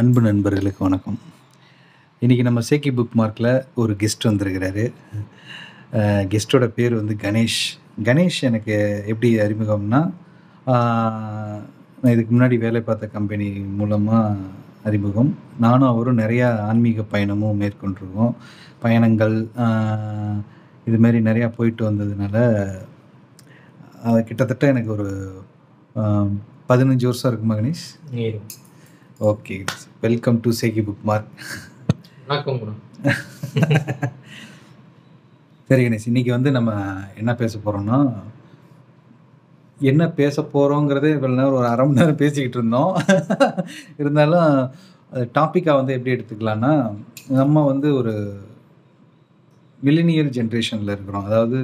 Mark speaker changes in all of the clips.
Speaker 1: அன்பு நண்பர்களுக்கு வணக்கம். இன்றைக்கி நம்ம சேக்கி புக் மார்க்கில் ஒரு கெஸ்ட் வந்திருக்கிறாரு. கெஸ்ட்டோட பேர் வந்து கணேஷ். கணேஷ் எனக்கு எப்படி அறிமுகம்னா, நான் இதுக்கு முன்னாடி வேலை பார்த்த கம்பெனி மூலமாக அறிமுகம். நானும் அவரும் நிறையா ஆன்மீக பயணமும் மேற்கொண்டிருக்கோம். பயணங்கள் இதுமாரி நிறையா போயிட்டு வந்ததுனால கிட்டத்தட்ட எனக்கு ஒரு 15 வருஷம் இருக்குமா Ganesh? Okay, welcome to Chekki bookmark.
Speaker 2: வணக்கம்.
Speaker 1: சரி கணேஷ், இன்றைக்கி வந்து நம்ம என்ன பேச போகிறோம்னா, என்ன பேச போகிறோங்கிறதே இவ்வளோ நேரம் ஒரு அரை மணி நேரம் பேசிக்கிட்டு இருந்தோம். இருந்தாலும் டாப்பிக்காக வந்து எப்படி எடுத்துக்கலான்னா, நம்ம வந்து ஒரு மில்லினியல் ஜென்ரேஷனில் இருக்கிறோம். அதாவது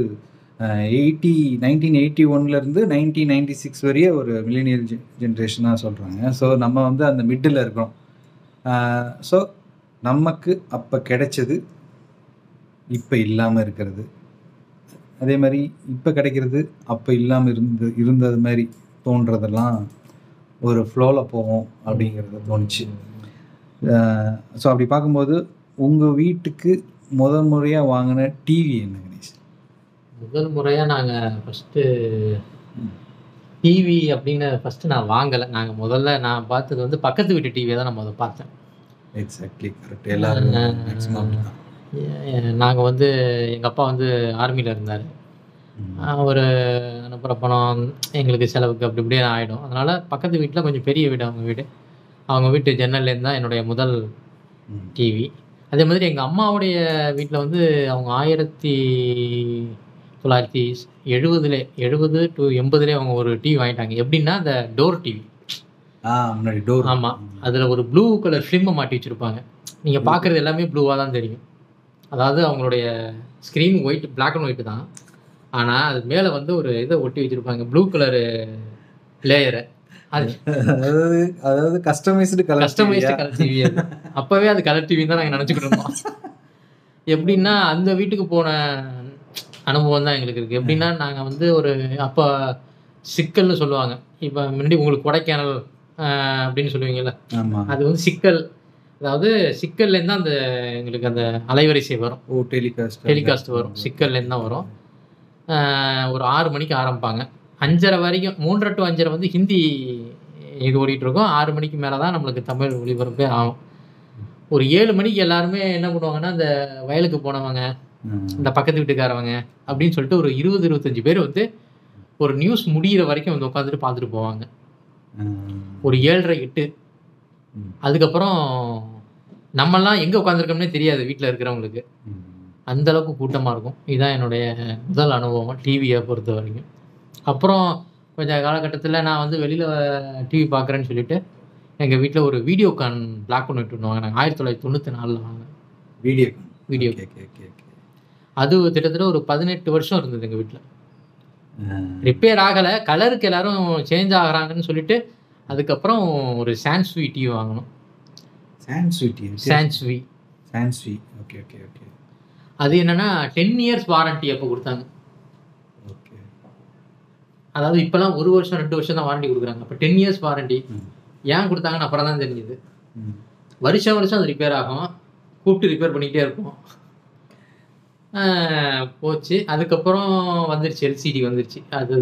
Speaker 1: 1981லேருந்து 1996 வரைய ஒரு மில்லினியல் ஜென்ரேஷனாக சொல்கிறாங்க. ஸோ நம்ம வந்து அந்த மிட்டில் இருக்கிறோம். ஸோ நமக்கு அப்போ கிடைச்சது இப்போ இல்லாமல் இருக்கிறது, அதே மாதிரி இப்போ கிடைக்கிறது அப்போ இல்லாமல் இருந்தது மாதிரி தோன்றதெல்லாம் ஒரு ஃப்ளோவில் போவோம் அப்படிங்கிறது தோணுச்சு. ஸோ அப்படி பார்க்கும்போது உங்கள் வீட்டுக்கு முதல் முறையாக வாங்கின டிவி என்ன கணேஷ்?
Speaker 2: முதல் முறையாக நாங்கள் ஃபஸ்ட்டு டிவி அப்படின்னு ஃபஸ்ட்டு நான் வாங்கலை. முதல்ல நான் பார்த்தது வந்து பக்கத்து வீட்டு டிவியை தான் நான் பார்த்தேன்.
Speaker 1: Exactly, correct. எல்லாரும்
Speaker 2: நாங்கள் வந்து எங்கள் அப்பா வந்து ஆர்மியில் இருந்தார். ஒரு அனுப்புகிற பணம் எங்களுக்கு செலவுக்கு அப்படி இப்படியே ஆகிடும். அதனால் பக்கத்து வீட்டில் கொஞ்சம் பெரிய வீடு, அவங்க வீட்டு ஜன்னல்லேருந்து தான் என்னுடைய முதல் டிவி. அதே மாதிரி எங்கள் அம்மாவுடைய வீட்டில் வந்து அவங்க 1970 to 80 அவங்க ஒரு டிவி வாங்கிட்டாங்க. எப்படின்னா அந்த டோர் டிவி.
Speaker 1: முன்னாடி டோர்.
Speaker 2: ஆமாம், அதில் ஒரு ப்ளூ கலர் ஃபிலிமை மாட்டி வச்சுருப்பாங்க. நீங்கள் பார்க்குறது எல்லாமே ப்ளூவாக தான் தெரியும். அதாவது அவங்களுடைய ஸ்க்ரீன் பிளாக் அண்ட் ஒயிட்டு தான். ஆனால் அது மேலே வந்து ஒரு இதை ஒட்டி வச்சுருப்பாங்க, ப்ளூ கலரு லேயரை.
Speaker 1: அதாவது கஸ்டமைஸ்டு கலர்
Speaker 2: டிவி. அது அப்போவே அது கலர் டிவின்னு தான் நாங்கள் நினச்சிக்கிட்டு இருந்தோம். எப்படின்னா அந்த வீட்டுக்கு போன அனுபவம் தான் எங்களுக்கு இருக்குது. எப்படின்னா நாங்கள் வந்து ஒரு அப்போ சிக்கல்னு சொல்லுவாங்க. இப்போ முன்னாடி உங்களுக்கு கொடைக்கானல் அப்படின்னு சொல்லுவீங்கல்ல, அது வந்து சிக்கல். அதாவது சிக்கல்லேருந்து தான் அந்த எங்களுக்கு அந்த அலைவரிசை வரும். டெலிகாஸ்ட் வரும், சிக்கல்லேருந்து தான் வரும். ஒரு 6 மணிக்கு ஆரம்பிப்பாங்க, 5:30 வரைக்கும். 3:30 to 5:30 வந்து ஹிந்தி இது ஓடிட்டு இருக்கும். 6 மணிக்கு மேலே தான் நம்மளுக்கு தமிழ் ஒளிபரப்பே ஆகும். ஒரு 7 மணிக்கு எல்லாருமே என்ன பண்ணுவாங்கன்னா, இந்த வயலுக்கு போனவங்க, இந்த பக்கத்து வீட்டுக்காரவங்க அப்படின்னு சொல்லிட்டு ஒரு 20-25 பேர் வந்து ஒரு நியூஸ் முடிகிற வரைக்கும் வந்து உட்காந்துட்டு பார்த்துட்டு போவாங்க. ஒரு 7:30-8. அதுக்கப்புறம் நம்மெல்லாம் எங்கே உட்காந்துருக்கோம்னே தெரியாது வீட்டில் இருக்கிறவங்களுக்கு. அந்த அளவுக்கு கூட்டமாக இருக்கும். இதுதான் என்னுடைய முதல் அனுபவம் டிவியை பொறுத்த வரைக்கும். அப்புறம் கொஞ்சம் காலகட்டத்தில் நான் வந்து வெளியில் டிவி பார்க்குறேன்னு சொல்லிட்டு எங்கள் வீட்டில் ஒரு வீடியோகான் பிளாக் அண்ட் ஒயிட் பண்ணுவாங்க. நாங்கள் 1994 வாங்கினேன் வீடியோ. அது கிட்டத்தட்ட ஒரு 18 வருஷம் இருந்தது எங்கள் வீட்டில். ரிப்பேர் ஆகலை, கலருக்கு எல்லாரும் சேஞ்ச் ஆகிறாங்கன்னு சொல்லிட்டு அதுக்கப்புறம் ஒரு சான்ஸ்வி டிவி வாங்கணும். சான்ஸ்வி.
Speaker 1: Okay okay okay.
Speaker 2: அது என்னன்னா 10 years வாரண்டி அப்போ கொடுத்தாங்க.
Speaker 1: ஓகே.
Speaker 2: அதாவது இப்போலாம் 1 வருஷம் 2 வருஷம் தான் வாரண்டி கொடுக்குறாங்க. அப்போ 10 years வாரண்டி ஏன் கொடுத்தாங்கன்னு அப்புறம் தான் தெரிஞ்சுது. வருஷம் அது ரிப்பேர் ஆகும், கூப்பிட்டு ரிப்பேர் பண்ணிக்கிட்டே இருப்போம். போச்சு. அதுக்கப்புறம் வந்துருச்சு, எல்சிடி வந்துருச்சு. அது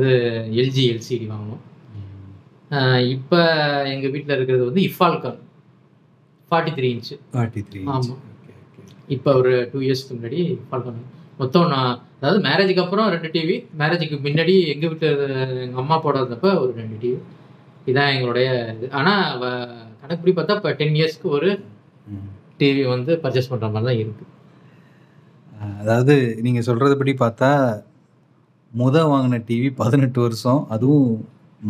Speaker 2: எல்ஜி எல்சிடி வாங்கணும். இப்போ எங்கள் வீட்டில் இருக்கிறது வந்து இஃபால்கான் 43 inch. ஆமாம், இப்போ ஒரு 2 yearsக்கு முன்னாடி இஃபால்கான் மொத்தம். அதாவது மேரேஜுக்கு அப்புறம் 2 டிவி, மேரேஜுக்கு முன்னாடி எங்கள் வீட்டில் எங்கள் அம்மா அப்பா இருந்தப்போ ஒரு 2 டிவி. இதுதான் எங்களுடைய இது. ஆனால் கணக்குப்படி பார்த்தா இப்போ 10 yearsக்கு ஒரு டிவி வந்து பர்ச்சேஸ் பண்ணுற மாதிரி தான் இருக்குது.
Speaker 1: அதாவது நீங்கள் சொல்கிறதுபடி பார்த்தா வாங்கின டிவி 18 வருஷம், அதுவும்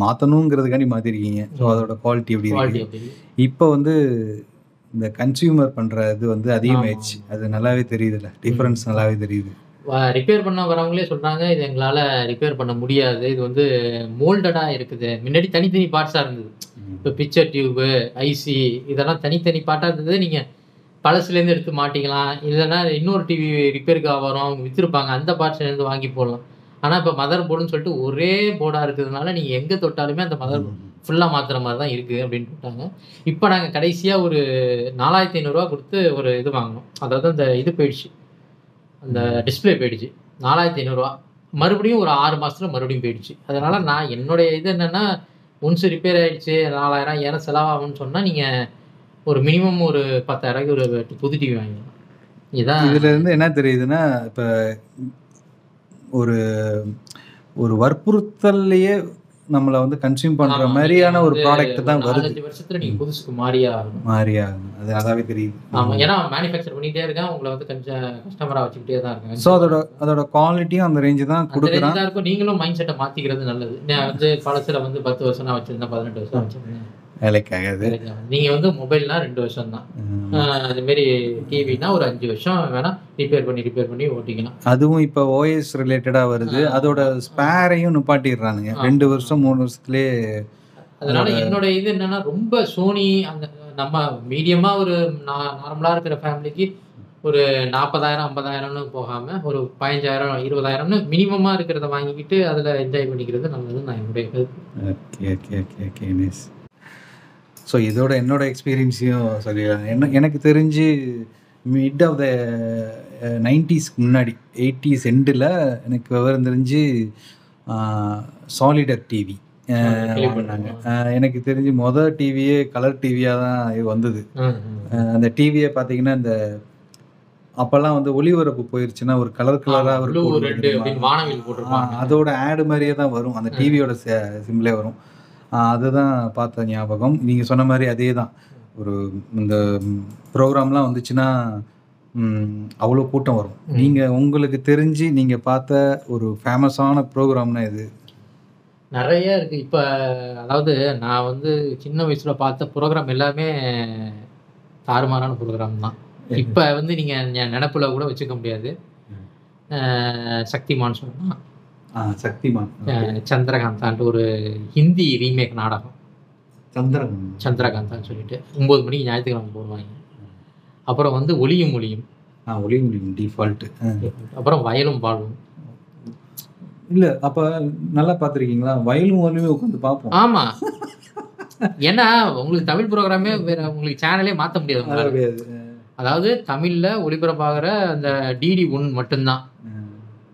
Speaker 1: மாற்றணுங்கிறதுக்காண்டி மாற்றிருக்கீங்க. ஸோ அதோட குவாலிட்டி எப்படி இருக்கு? இப்போ வந்து இந்த கன்சியூமர் பண்ணுற இது வந்து அதிகமாகிடுச்சு. அது நல்லாவே தெரியுதுல்ல, டிஃப்ரென்ஸ் நல்லாவே தெரியுது.
Speaker 2: ரிப்பேர் பண்ண வரவங்களே சொல்கிறாங்க, இது எங்களால் ரிப்பேர் பண்ண முடியாது, இது வந்து மோல்டடாக இருக்குது. முன்னாடி தனித்தனி பார்ட்ஸாக இருந்தது. இப்போ பிக்சர் டியூபு, ஐசி இதெல்லாம் தனித்தனி பார்ட்டாக இருந்தது. நீங்கள் பழசுலேருந்து எடுத்து மாட்டிக்கலாம், இல்லைன்னா இன்னொரு டிவி ரிப்பேருக்காக வரும், அவங்க விற்றுருப்பாங்க, அந்த பார்ட்ஸ்லேருந்து வாங்கி போடலாம். ஆனால் இப்போ மதர் போர்டுன்னு சொல்லிட்டு ஒரே போர்டாக இருக்கிறதுனால நீங்கள் எங்கே தொட்டாலுமே அந்த மதர் ஃபுல்லாக மாற்றுற மாதிரி தான் இருக்குது அப்படின்ட்டு விட்டாங்க. இப்போ நாங்கள் கடைசியாக ஒரு 4500 கொடுத்து ஒரு இது வாங்கினோம். அதாவது அந்த இது போயிடுச்சு, அந்த டிஸ்பிளே போயிடுச்சு. 4500 மறுபடியும் ஒரு 6 மாதத்தில் மறுபடியும் போயிடுச்சு. அதனால் நான் என்னுடைய இது என்னென்னா, ஒன்ஸ் ரிப்பேர் ஆகிடுச்சு 4000 செலவாகும்னு சொன்னால் நீங்கள் ஒரு மினிமம் ஒரு 10,000 ஒரு புது டிவி வாங்கிடலாம். இதுதான்
Speaker 1: இதுல இருந்து என்ன தெரியுதுன்னா, இப்போ ஒரு ஒரு வற்புறுத்தல்லையே நம்மளை வந்து கன்சியூம் பண்ற மாதிரியான ஒரு ப்ராடக்ட் தான் வருது.
Speaker 2: 4-5 வருஷத்துல நீங்க புதுசுக்கு மாறியாகணும்.
Speaker 1: அது அதாவே தெரியுது.
Speaker 2: ஆமா, ஏன்னா மேனுஃபேக்சர் பண்ணிட்டே இருக்கேன், உங்களை வந்து கொஞ்சம் கஸ்டமரா வச்சுக்கிட்டே தான் இருக்கேன்.
Speaker 1: ஸோ அதோட குவாலிட்டியும் அந்த ரேஞ்சு தான் கொடுக்குறான்.
Speaker 2: இருக்கும். நீங்களும் மைண்ட் செட்டை மாத்திக்கிறது நல்லது. நான் வந்து பழசுல வந்து 10 வருஷம் நான் வச்சிருந்தேன், 18 வருஷம் வச்சிருந்தேன்,
Speaker 1: வேலைக்காகாது.
Speaker 2: நீங்க வந்து மொபைல்னா 2 வருஷம் தான், அது மாதிரி டிவினா ஒரு 5 வருஷம் வேணா ரிப்பேர் பண்ணி ஓட்டிக்கலாம்.
Speaker 1: அதுவும் இப்போ ஓஎஸ் ரிலேட்டடா வருது, அதோட ஸ்பேரையும் நிப்பாட்டிடுறானுங்க 2 வருஷம் 3 வருஷத்துலேயே.
Speaker 2: அதனால என்னோட இது என்னன்னா, ரொம்ப சோனி அந்த நம்ம மீடியமா ஒரு நார்மலா இருக்கிற ஃபேமிலிக்கு ஒரு 40,000 50,000ன்னு போகாம ஒரு 15,000 20,000ன்னு மினிமமா இருக்கிறத வாங்கிக்கிட்டு அதுல என்ஜாய் பண்ணிக்கிறது நல்லது நான் என்னுடைய கருத்து.
Speaker 1: ஓகே. ஸோ இதோட என்னோட எக்ஸ்பீரியன்ஸையும் சொல்லிடுறாங்க. எனக்கு தெரிஞ்சு மிட் ஆஃப் த 90s முன்னாடி 80s எண்டில் எனக்கு விவரம் தெரிஞ்சு சாலிடர் டிவி வாங்கினாங்க. எனக்கு தெரிஞ்சு மொதல் டிவியே கலர் டிவியாக தான் வந்தது. அந்த டிவியை பார்த்தீங்கன்னா, இந்த அப்போல்லாம் வந்து ஒளிபரப்பு போயிருச்சுன்னா ஒரு கலராக அதோட ஆடு மாதிரியே தான் வரும், அந்த டிவியோட சிம்பிளே வரும். அதுதான் பார்த்த ஞாபகம். நீங்கள் சொன்ன மாதிரி அதே தான். ஒரு இந்த ப்ரோக்ராம்லாம் வந்துச்சுன்னா அவ்வளோ கூட்டம் வரும். நீங்கள் உங்களுக்கு தெரிஞ்சு நீங்கள் பார்த்த ஒரு ஃபேமஸான ப்ரோக்ராம்னா இது?
Speaker 2: நிறைய இருக்குது. இப்போ அதாவது நான் வந்து சின்ன வயசில் பார்த்த ப்ரோக்ராம் எல்லாமே தாறுமாறான ப்ரோக்ராம் தான். இப்போ வந்து நீங்கள் நினப்பில் கூட வச்சுக்க முடியாது. சக்திமான் சொல்லலாம்.
Speaker 1: சக்திமான்,
Speaker 2: சந்திரகாந்தான்ட்டு ஒரு ஹிந்தி ரீமேக் நாடகம். சந்திரகாந்தான்னு சொல்லிட்டு 9 மணிக்கு ஞாயிற்றுக்கிழமை போடுவாங்க. அப்புறம் வந்து ஒளியும் ஒளியும்
Speaker 1: டிஃபால்ட்டு.
Speaker 2: அப்புறம் வயலும் பாடும்.
Speaker 1: இல்லை, அப்போ நல்லா பார்த்துருக்கீங்களா? வயலும் ஒளியும் உட்காந்து பார்ப்போம்.
Speaker 2: ஆமாம், ஏன்னா உங்களுக்கு தமிழ் ப்ரோக்ராமே வேற, உங்களுக்கு சேனலே மாற்ற முடியாது. அதாவது தமிழில் ஒளிபரப்பாகிற அந்த டிடி 1 மட்டும்தான்.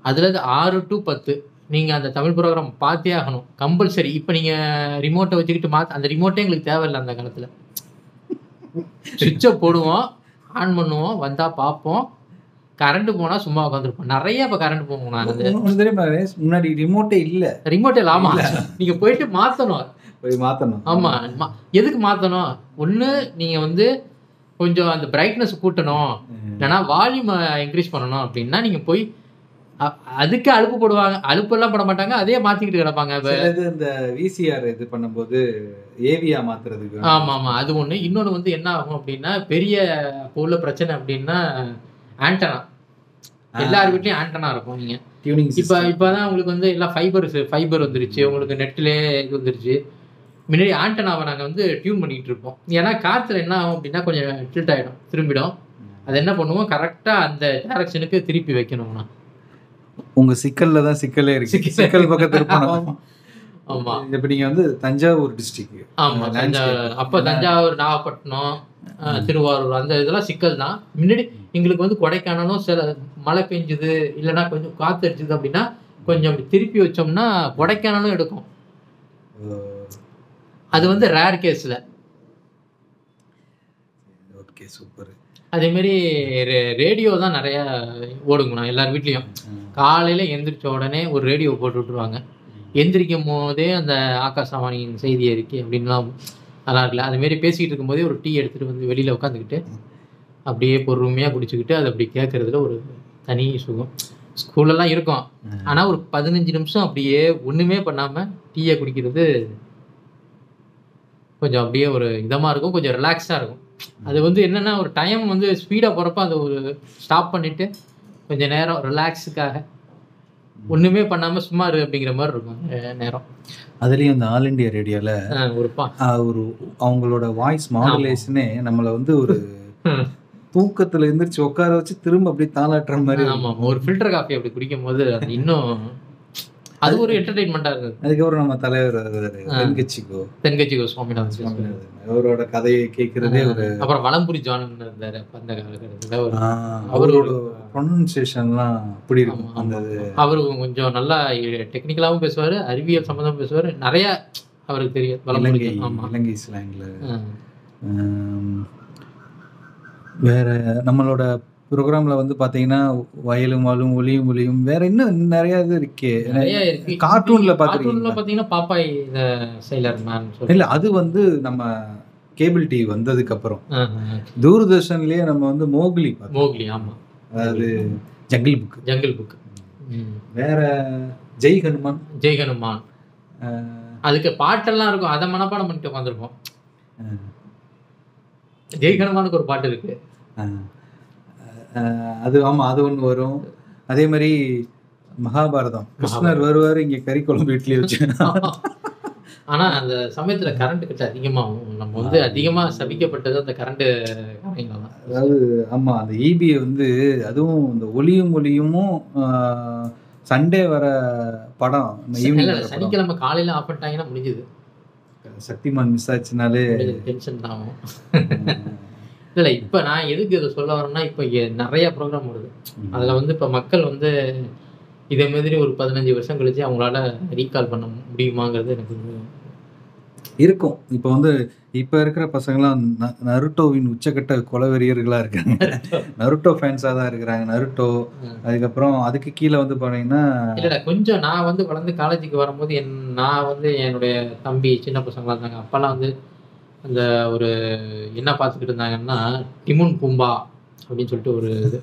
Speaker 2: அதில் 6 to 10 நீங்கள் அந்த தமிழ் ப்ரோக்ராம் பார்த்தே ஆகணும், கம்பல்சரி. இப்போ நீங்கள் ரிமோட்டை வச்சுக்கிட்டு அந்த ரிமோட்டே எங்களுக்கு தேவையில்லை. அந்த காலத்தில் சுவிட்சை போடுவோம், ஆன் பண்ணுவோம், வந்தால் பார்ப்போம். கரண்ட் போனால் சும்மா உட்காந்துருப்போம். நிறைய இப்போ கரண்ட் போகும்.
Speaker 1: முன்னாடி ரிமோட்டே இல்லை.
Speaker 2: ரிமோட்டே இல்லாமா நீங்கள் போயிட்டு மாற்றணும். ஆமாம், எதுக்கு மாற்றணும்? ஒன்று நீங்கள் வந்து கொஞ்சம் அந்த பிரைட்னஸ் கூட்டணும், இல்லைனா வால்யூம் இன்க்ரீஸ் பண்ணணும். அப்படின்னா நீங்கள் போய் அதுக்கு அலுப்பு போடுவாங்க. அலுப்பெல்லாம் போட மாட்டாங்க, அதே மாற்றிக்கிட்டு கிடப்பாங்க.
Speaker 1: இந்த விசிஆர் இது பண்ணும்போது ஏவியா மாற்றுறதுக்கு.
Speaker 2: ஆமாம், அது ஒன்று. இன்னொன்று வந்து என்ன ஆகும் அப்படின்னா, பெரிய இப்போ உள்ள பிரச்சனை அப்படின்னா ஆண்டனா. எல்லார் வீட்லையும் ஆண்டனா இருக்கும். நீங்கள் இப்போ தான் உங்களுக்கு வந்து எல்லாம் ஃபைபர் வந்துருச்சு, உங்களுக்கு நெட்லேயே இது வந்துருச்சு. முன்னாடி ஆண்டனாவை நாங்கள் வந்து டியூன் பண்ணிகிட்டு இருப்போம். ஏன்னா காற்றுல என்ன ஆகும் அப்படின்னா கொஞ்சம் டில்ட் ஆகிடும், திரும்பிடும். அது என்ன பண்ணுவோம், கரெக்டாக அந்த டைரக்ஷனுக்கு திருப்பி வைக்கணும்னா.
Speaker 1: உங்க சிக்கல்ல தான் சிக்கலே இருக்கு. சிக்கல் பக்கத்துல இருப்பாங்க.
Speaker 2: ஆமா,
Speaker 1: இப்ப நீங்க வந்து தஞ்சாவூர் டிஸ்ட்ரிக்ட்.
Speaker 2: ஆமா, அப்ப தஞ்சாவூர், நாகப்பட்டினம், திருவாரூர் அந்த இதெல்லாம் சிக்கல் தான். முன்னாடி எங்களுக்கு வந்து கொடைக்கானலும் சில மழை பெஞ்சுது இல்லைன்னா கொஞ்சம் காத்து அடிச்சுது அப்படின்னா கொஞ்சம் திருப்பி வச்சோம்னா கொடைக்கானலும் எடுக்கும். அது வந்து ரேர் கேஸ்ல.
Speaker 1: Okay, super.
Speaker 2: அதேமாரி ரேடியோ தான் நிறையா ஓடுங்கண்ணா எல்லார் வீட்லேயும். காலையில் எந்திரிச்ச உடனே ஒரு ரேடியோ போட்டு விட்ருவாங்க. எந்திரிக்கும் போதே அந்த ஆகாசவாணியின் செய்தி அறிக்கை அப்படின்லாம் நல்லா இருக்குல்ல. அதுமாரி பேசிக்கிட்டு இருக்கும்போதே ஒரு டீ எடுத்துகிட்டு வந்து வெளியில் உட்காந்துக்கிட்டு அப்படியே பொறுமையாக குடிச்சிக்கிட்டு அதை அப்படி கேட்குறதுல ஒரு தனி சுகம். ஸ்கூல்லலாம் இருக்கும், ஆனால் ஒரு 15 நிமிஷம் அப்படியே ஒன்றுமே பண்ணாமல் டீயை குடிக்கிறது கொஞ்சம் அப்படியே ஒரு இதமாக இருக்கும், கொஞ்சம் ரிலாக்ஸாக இருக்கும். அது வந்து என்னென்னா ஒரு டைம் வந்து ஸ்பீடாக போகிறப்ப அதை ஒரு ஸ்டாப் பண்ணிவிட்டு கொஞ்சம் நேரம் ரிலாக்ஸுக்காக ஒன்றுமே பண்ணாமல் சும்மா அப்படிங்கிற மாதிரி இருக்கும் நேரம்.
Speaker 1: அதுலேயும் இந்த ஆல் இண்டியா ரேடியோவில் ஒரு அவங்களோட வாய்ஸ் மாடுலேஷனே நம்மளை வந்து ஒரு தூக்கத்தில் எந்திரிச்சு உட்கார வச்சு திரும்ப அப்படியே தாளாட்டுற மாதிரி.
Speaker 2: ஆமாம், ஒரு ஃபில்டர் காஃபி அப்படி குடிக்கும் போது அது இன்னும் அது ஒரு என்டர்டைன்மெண்ட்டாக இருந்தது.
Speaker 1: அதுக்கப்புறம் நம்ம தலைவர் தென்கட்சிக்கோ
Speaker 2: தென்கட்சிக்கோ சுவாமிநாதன்
Speaker 1: அவரோட கதையை கேட்கறதே ஒரு
Speaker 2: அப்புறம் வலம்புரி ஜான் இருந்தாரு அப்ப அந்த காலகட்டத்தில்.
Speaker 1: அவரோட ப்ரொனன்சியேஷன்லாம் அப்படி இருக்கும். அந்த
Speaker 2: அவரு கொஞ்சம் நல்லா டெக்னிக்கலாகவும் பேசுவார், அறிவியல் சம்மந்தமாக பேசுவார், நிறைய அவருக்கு தெரியும்.
Speaker 1: இலங்கை ஸ்லாங்ல. வேற நம்மளோட ப்ரோக்ராம்ல வந்து பாத்தீங்கன்னா வயலும் வாழும் ஒளியும் ஒளியும் வேற இன்னும் நிறைய இது இருக்கே. கார்ட்டூன்ல
Speaker 2: பாத்தீங்கன்னா பாப்பாய் சைலர் மேன்
Speaker 1: இல்ல, அது வந்து நம்ம கேபிள் டிவி வந்ததுக்கு அப்புறம் தூர்தர்ஷன்லயே நம்ம வந்து மோக்லி.
Speaker 2: ஆமா,
Speaker 1: அதாவது ஜங்கிள் புக். வேற ஜெய் ஹனுமான்.
Speaker 2: அதுக்கு பாட்டெல்லாம் இருக்கும், அதை மனப்பாடம் பண்ணிட்டு உட்காந்துருப்போம். ஜெய் ஹனுமானுக்கு ஒரு பாட்டு இருக்கு.
Speaker 1: அது ஆமா, அது ஒன்று வரும். அதே மாதிரி மகாபாரதம், கிருஷ்ணர் வருவார் இங்கே கறி குழம்பு இட்லி வச்சு.
Speaker 2: ஆனால் அந்த சமயத்தில் கரண்ட் கட்டு அதிகமாகும். நம்ம வந்து அதிகமாக சபிக்கப்பட்டது அந்த கரண்ட்டு கரையில தான்.
Speaker 1: அதாவது ஆமாம், அந்த ஈபியை வந்து அதுவும் இந்த ஒளியும் சண்டே வர படம்
Speaker 2: சனிக்கிழமை காலையில் ஆஃப் பண்ணிட்டாங்கன்னா முடிஞ்சுது.
Speaker 1: சக்திமான் மிஸ் ஆச்சுனாலே
Speaker 2: டென்ஷன் தான் ஆகும். இல்லை, இப்போ நான் எதுக்கு இதை சொல்ல வரேன்னா, இப்போ நிறைய ப்ரோக்ராம் வருது. அதில் வந்து இப்போ மக்கள் வந்து இதே மாதிரி ஒரு 15 வருஷம் கழிச்சு அவங்களால ரீகால் பண்ண முடியுமாங்கிறது எனக்கு
Speaker 1: இருக்கும். இப்போ வந்து இப்போ இருக்கிற பசங்களாம் நருட்டோவின் உச்சக்கட்ட கொலவெறியர்களாக இருக்காங்க. நருட்டோ ஃபேன்ஸாக தான் இருக்கிறாங்க. நருட்டோ, அதுக்கப்புறம் அதுக்கு கீழே வந்து பார்த்தீங்கன்னா
Speaker 2: இல்லை, கொஞ்சம் நான் வந்து வளர்ந்து காலேஜுக்கு வரும்போது நான் வந்து என்னுடைய தம்பி சின்ன பசங்களாக இருந்தாங்க. அப்போல்லாம் வந்து அந்த ஒரு என்ன பார்த்துக்கிட்டு இருந்தாங்கன்னா, டிமுன் பூம்பா அப்படின்னு சொல்லிட்டு ஒரு இது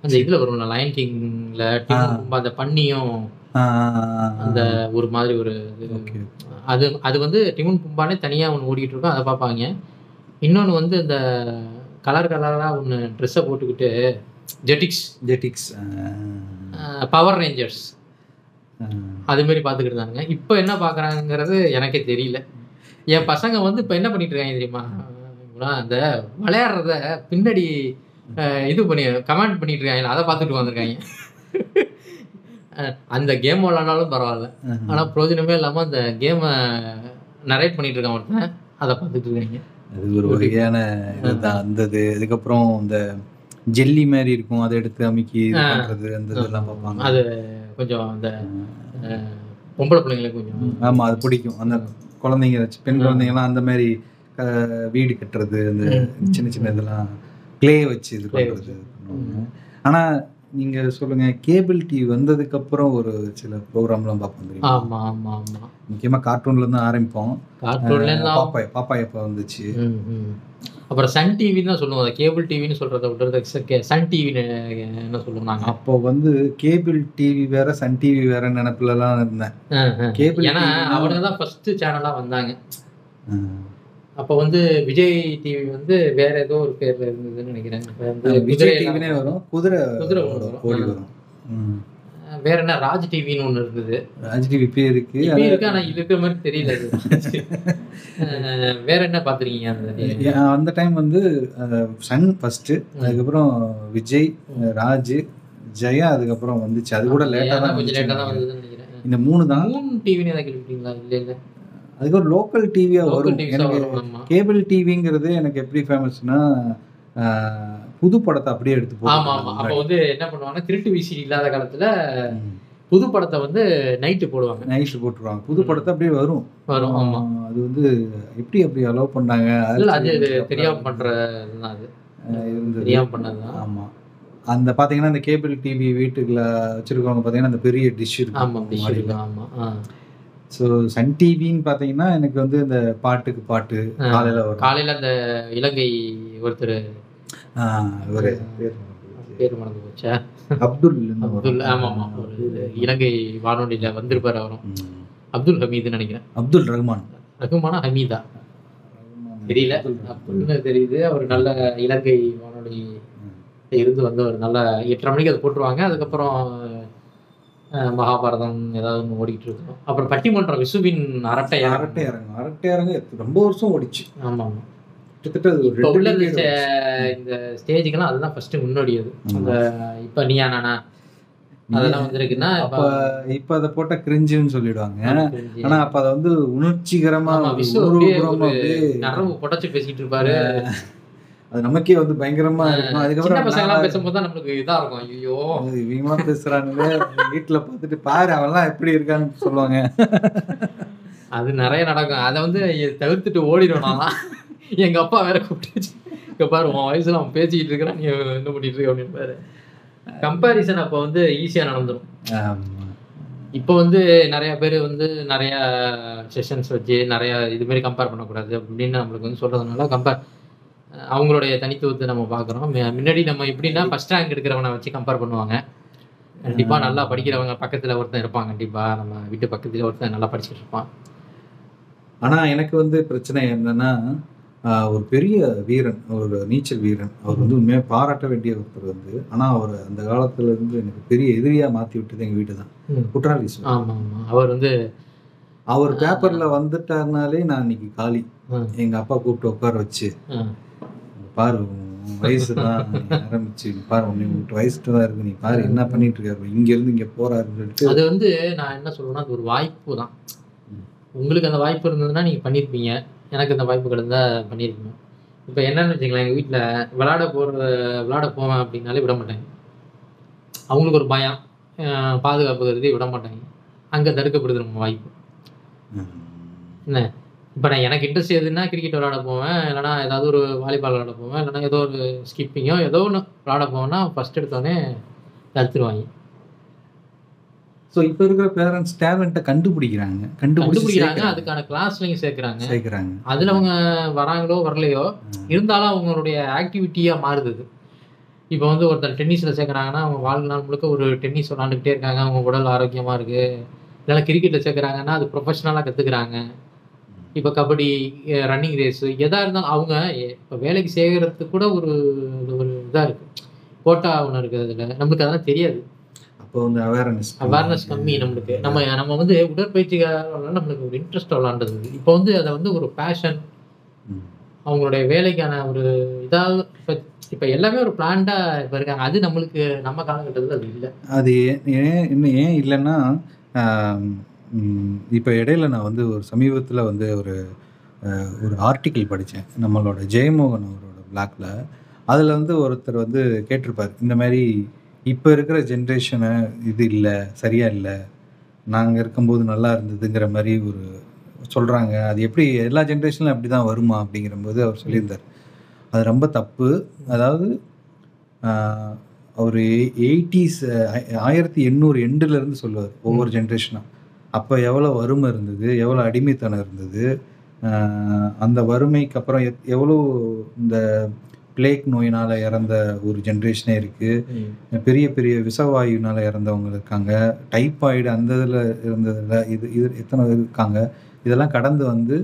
Speaker 2: அந்த இதில் வரும்ல, லயன் கிங்கில் டிமுன் பூம்பா, அந்த பன்னியும் அந்த ஒரு மாதிரி ஒரு இது. அது வந்து டிமுன் பூம்பானே தனியாக ஒன்று ஓடிட்டு இருக்கோம், அதை பார்ப்பாங்க. இன்னொன்று வந்து இந்த கலராக ஒன்று ட்ரெஸ்ஸை போட்டுக்கிட்டு ஜெட்டிக்ஸ் பவர் ரேஞ்சர்ஸ் அதுமாரி பார்த்துக்கிட்டு இருந்தாங்க. இப்போ என்ன பார்க்குறாங்கிறது எனக்கே தெரியல. என் பசங்க வந்து இப்போ என்ன பண்ணிட்டு இருக்காங்க தெரியுமா, அந்த விளையாடுறத பின்னாடி இது பண்ணி கமெண்ட் பண்ணிட்டு இருக்காங்க, அதை பார்த்துட்டு வந்திருக்காங்க. அந்த கேம் விளையாடாலும் பரவாயில்ல, ஆனால் பிரயோஜனமே இல்லாமல் அந்த கேமை நரேட் பண்ணிட்டு இருக்கான் ஒருத்தன், அதை பார்த்துட்டு இருக்காங்க.
Speaker 1: அது ஒரு வகையான இதுதான் அந்தது. அதுக்கப்புறம் இந்த ஜெல்லி மாதிரி இருக்கும், அதை எடுத்து அமுக்கி பண்ணுறது, அந்த இதெல்லாம் பார்ப்பாங்க.
Speaker 2: அது கொஞ்சம் அந்த பொம்பளை பிள்ளைங்களுக்கு கொஞ்சம்
Speaker 1: ஆமாம், அது பிடிக்கும். அந்த குழந்தைங்க, பெண் குழந்தைங்கலாம் அந்த மாதிரி வீடு கட்டுறது, அந்த சின்ன இதெல்லாம் கிளே வச்சு இது பண்ணுறது. ஆனால் நீங்கள் சொல்லுங்கள், கேபிள் டிவி வந்ததுக்கப்புறம் ஒரு சில ப்ரோக்ராம்லாம் பார்ப்போம் தெரியுமா?
Speaker 2: ஆமாம் ஆமாம் ஆமாம்,
Speaker 1: முக்கியமாக கார்ட்டூன்லேருந்து ஆரம்பிப்போம். பாப்பாய் எப்போ வந்துச்சு.
Speaker 2: அப்புறம் சன் டிவி தான் சொல்லுவோம். அதை கேபிள் டிவின்னு சொல்கிறத விட்டுறது சன் டிவின்னு என்ன சொல்லுவாங்க.
Speaker 1: அப்போ வந்து கேபிள் டிவி வேற சன் டிவி வேற நினைப்புலலாம் இருந்தேன். கேபிள்
Speaker 2: ஏன்னா அவங்க தான் ஃபர்ஸ்ட் சேனலாக வந்தாங்க. அப்போ வந்து விஜய் டிவி வந்து வேற ஏதோ ஒரு பேர்ல இருந்ததுன்னு நினைக்கிறேன்.
Speaker 1: விஜய் டிவினே வரும், குதிரை ஓடி வரும்.
Speaker 2: வேற என்ன ராஜ் டிவின்னு ஒன்று இருந்தது.
Speaker 1: ராஜ் டிவி பேர் இருக்கு,
Speaker 2: ஆனால் இருக்கிற மாதிரி தெரியல. வேற என்ன பார்த்துருக்கீங்க
Speaker 1: அந்த டைம்? வந்து சன் ஃபர்ஸ்ட், அதுக்கப்புறம் விஜய், ராஜ், ஜெயா, அதுக்கப்புறம் வந்துச்சு. அது கூட லேட்டாக தான்,
Speaker 2: கொஞ்சம் லேட்டாக தான் வந்ததுன்னு நினைக்கிறேன்.
Speaker 1: இந்த 3 தான்.
Speaker 2: டிவின்னு எதாவது கேள்விப்பட்டீங்களா? இல்லை,
Speaker 1: அதுக்கு ஒரு லோக்கல் டிவியா வரும். எனக்கு கேபிள் டிவிங்கிறது எனக்கு எப்படி ஃபேமஸ்னா, புது படத்தை அப்படியே எடுத்து
Speaker 2: போடுவாங்க. அப்போ வந்து என்ன பண்ணுவாங்கன்னா, திருட்டு விசிடி இல்லாத காலத்துல புது படத்தை வந்து நைட்டு
Speaker 1: போட்டுருவாங்க. புது படத்தை அப்படியே வரும்.
Speaker 2: ஆமா,
Speaker 1: அது வந்து எப்படி அப்படி அலோவ் பண்ணாங்க?
Speaker 2: அது தெரியாம பண்றதுதான், அது இருந்தது, தெரியாம பண்ணதுதான்.
Speaker 1: ஆமா, அந்த பாத்தீங்கன்னா இந்த கேபிள் டிவி வீட்டுக்குள்ள வச்சிருக்கவங்க பாத்தீங்கன்னா அந்த பெரிய டிஷ் இருக்கும்.
Speaker 2: ஆமா.
Speaker 1: ஸோ சன் டிவின்னு பார்த்தீங்கன்னா எனக்கு வந்து இந்த பாட்டுக்கு பாட்டு
Speaker 2: காலையில் அந்த இலங்கை ஒருத்தர் பேர் மறந்து போச்சா,
Speaker 1: அப்துல்.
Speaker 2: ஆமாம், ஒரு இலங்கை வானொலியில் வந்திருப்பார். அவரும் அப்துல் ஹமீதுன்னு நினைக்கிறேன்.
Speaker 1: அப்துல் ரஹ்மானா
Speaker 2: ஹமீதா தெரியல, அப்துல்னு தெரியுது. அவர் நல்ல இலங்கை வானொலி இருந்து வந்தவர். நல்ல 8:30 மணிக்கு அதை போட்டுருவாங்க. அதுக்கப்புறம் மகாபாரதம் ஏதாவது ஒன்று ஓடிட்டு இருக்கும். அப்புறம் பட்டிமன்றம் விசுவின் அரட்டை
Speaker 1: அரங்கு ரொம்ப வருஷம் ஓடிச்சு.
Speaker 2: ஆமாம், கிட்டத்தட்ட உள்ள இந்த ஸ்டேஜுக்கெல்லாம் அதுதான் ஃபர்ஸ்ட் முன்னோடியது. அந்த இப்போ நீயா நானா அதெல்லாம் வந்திருக்குன்னா
Speaker 1: அப்ப இப்ப அதை போட்ட கிரிஞ்சுன்னு சொல்லிடுவாங்க. ஆனா அப்ப அதை வந்து உணர்ச்சிகரமா
Speaker 2: நரம்பு புடைச்சு பேசிட்டு இருப்பாரு.
Speaker 1: அது நமக்கே வந்து பயங்கரமா இருக்கும்.
Speaker 2: அதுக்கப்புறம் பசங்களாம் பேசும்போது தான் நம்மளுக்கு இதா இருக்கும். ஐயோ
Speaker 1: இவங்களா பேசுறானுங்க, வீட்டுல பார்த்துட்டு பாரு அவன்லாம் எப்படி இருக்கான்னு சொல்லுவாங்க.
Speaker 2: அது நிறைய நடக்கும். அதை வந்து தவிர்த்துட்டு ஓடிடுவேன். எங்க அப்பா வேற கூப்பிட்டு இங்க பாரு உன் வயசுல அவன் பேசிக்கிட்டு இருக்கிறான், நீ என்ன பண்ணிட்டு இருக்க அப்படின்னு பாரு. கம்பேரிசன் அப்போ வந்து ஈஸியா நடந்துடும். இப்போ வந்து நிறைய பேர் வந்து நிறைய செஷன்ஸ் வச்சு நிறைய இது மாதிரி கம்பேர் பண்ணக்கூடாது அப்படின்னு நம்மளுக்கு வந்து சொல்றதுனால அவங்களுடைய தனித்துவத்தை நம்ம பார்க்குறோம். முன்னாடி நம்ம எப்படின்னா ஃபர்ஸ்ட் ரேங்க் எடுக்கிறவனை வச்சு கம்பேர் பண்ணுவாங்க. கண்டிப்பா நல்லா படிக்கிறவங்க பக்கத்துல ஒருத்தன் இருப்பான், கண்டிப்பா நம்ம வீட்டு பக்கத்துல ஒருத்தன் நல்லா படிச்சுட்டு இருப்பான்.
Speaker 1: ஆனா எனக்கு வந்து பிரச்சனை என்னன்னா, ஒரு பெரிய வீரன், ஒரு நீச்சல் வீரன், அவர் வந்து உண்மையாக பாராட்ட வேண்டிய ஒருத்தர் வந்து, ஆனா அவர் அந்த காலத்துல இருந்து எனக்கு பெரிய எதிரியா மாத்தி விட்டது எங்க வீட்டு தான். குற்றாலி.
Speaker 2: ஆமா ஆமா, அவர் வந்து
Speaker 1: அவர் பேப்பர்ல வந்துட்டாருனாலே நான் இன்னைக்கு காலி. எங்க அப்பா கூப்பிட்டு உட்கார வச்சு, பாரு வயசு தான் ஆரம்பிச்சு, பாரு உன்னை வயசுட்டு தான் இருக்கு, நீ பாரு என்ன பண்ணிட்டு இருக்காரு, இங்க இருந்து இங்க போறாருன்னு சொல்லிட்டு.
Speaker 2: அது வந்து நான் என்ன சொல்லுவேன்னா, அது ஒரு வாய்ப்பு தான். உங்களுக்கு அந்த வாய்ப்பு இருந்ததுன்னா நீங்க பண்ணியிருப்பீங்க, எனக்கு அந்த வாய்ப்பு கிடைந்தா பண்ணியிருப்பீங்க. இப்போ என்னன்னு வச்சுக்கலாம், எங்கள் வீட்டில் விளையாட போவேன் அப்படின்னாலே விட மாட்டாங்க. அவங்களுக்கு ஒரு பயம், பாதுகாப்பு கருதி விட மாட்டாங்க. அங்கே தடுக்கப்படுது நம்ம வாய்ப்பு. என்ன இப்போ நான் எனக்கு இன்ட்ரெஸ்ட் எதுன்னா கிரிக்கெட் விளையாட போவேன், இல்லைனா ஏதாவது ஒரு வாலிபால் விளையாட போவேன், இல்லைனா ஏதோ ஒரு ஸ்கிப்பிங்கோ ஏதோ ஒன்று விளையாட போவேன்னா ஃபர்ஸ்ட் எடுத்தோடனே தடுத்துருவாங்க.
Speaker 1: ஸோ இப்போ இருக்கிற பேரண்ட்ஸ் டேலண்ட்டை கண்டுபிடிக்கிறாங்க,
Speaker 2: அதுக்கான கிளாஸ்லையும் சேர்க்குறாங்க. அதில் அவங்க வராங்களோ வரலையோ, இருந்தாலும் அவங்களுடைய ஆக்டிவிட்டியாக மாறுது. இப்போ வந்து ஒருத்தர் டென்னிஸில் சேர்க்குறாங்கன்னா அவங்க வாழ்நாள் முழுக்க ஒரு டென்னிஸ் விளாண்டுக்கிட்டே இருக்காங்க, அவங்க உடல் ஆரோக்கியமாக இருக்குது. இல்லைனா கிரிக்கெட்டில் சேர்க்குறாங்கன்னா அது ப்ரொஃபஷ்னலாக கற்றுக்குறாங்க. இப்போ கபடி, ரன்னிங் ரேஸு எதாக இருந்தாலும் அவங்க இப்போ வேலைக்கு சேர்க்கறதுக்கு கூட ஒரு இதாக இருக்குது, கோட்டா ஒன்று இருக்குது. அதில் நம்மளுக்கு அதெல்லாம் தெரியாது.
Speaker 1: அப்போ வந்து
Speaker 2: அவேர்னஸ் கம்மி நம்மளுக்கு. நம்ம வந்து உடற்பயிற்சிக்காக நம்மளுக்கு ஒரு இன்ட்ரெஸ்ட் விளாண்டது. இப்போ வந்து அதை வந்து ஒரு பேஷன், அவங்களுடைய வேலைக்கான ஒரு இதாக இப்போ எல்லாமே ஒரு பிளான்டாக இப்போ இருக்காங்க. அது நம்மளுக்கு நம்ம காலகட்டத்தில் அது இல்லை.
Speaker 1: அது ஏன் இல்லைன்னா, இப்போ இடையில நான் வந்து ஒரு சமீபத்தில் வந்து ஒரு ஆர்டிக்கிள் படித்தேன், நம்மளோட ஜெயமோகன் அவரோட பிளாக்ல. அதில் வந்து ஒருத்தர் வந்து கேட்டிருப்பார், இந்த மாதிரி இப்போ இருக்கிற ஜென்ரேஷனை இது இல்லை, சரியா இல்லை, நாங்கள் இருக்கும்போது நல்லா இருந்ததுங்கிற மாதிரி ஒரு சொல்கிறாங்க. அது எப்படி எல்லா ஜென்ரேஷன்லையும் அப்படி தான் வருமா அப்படிங்கிறபோது அவர் சொல்லியிருந்தார், அது ரொம்ப தப்பு. அதாவது அவர் 80s 1800 எண்டுலேருந்து சொல்லுவார், ஒவ்வொரு ஜென்ரேஷனாக அப்போ எவ்வளோ வறுமை இருந்தது, எவ்வளோ அடிமைத்தனம் இருந்தது, அந்த வறுமைக்கு அப்புறம் எவ்வளோ இந்த பிளேக் நோயினால் இறந்த ஒரு ஜென்ரேஷனே இருக்குது, பெரிய பெரிய விஷவாயுனால் இறந்தவங்க இருக்காங்க, டைப்பாய்டு அந்த இதில் இருந்ததில் இது எத்தனை இருக்காங்க. இதெல்லாம் கடந்து வந்து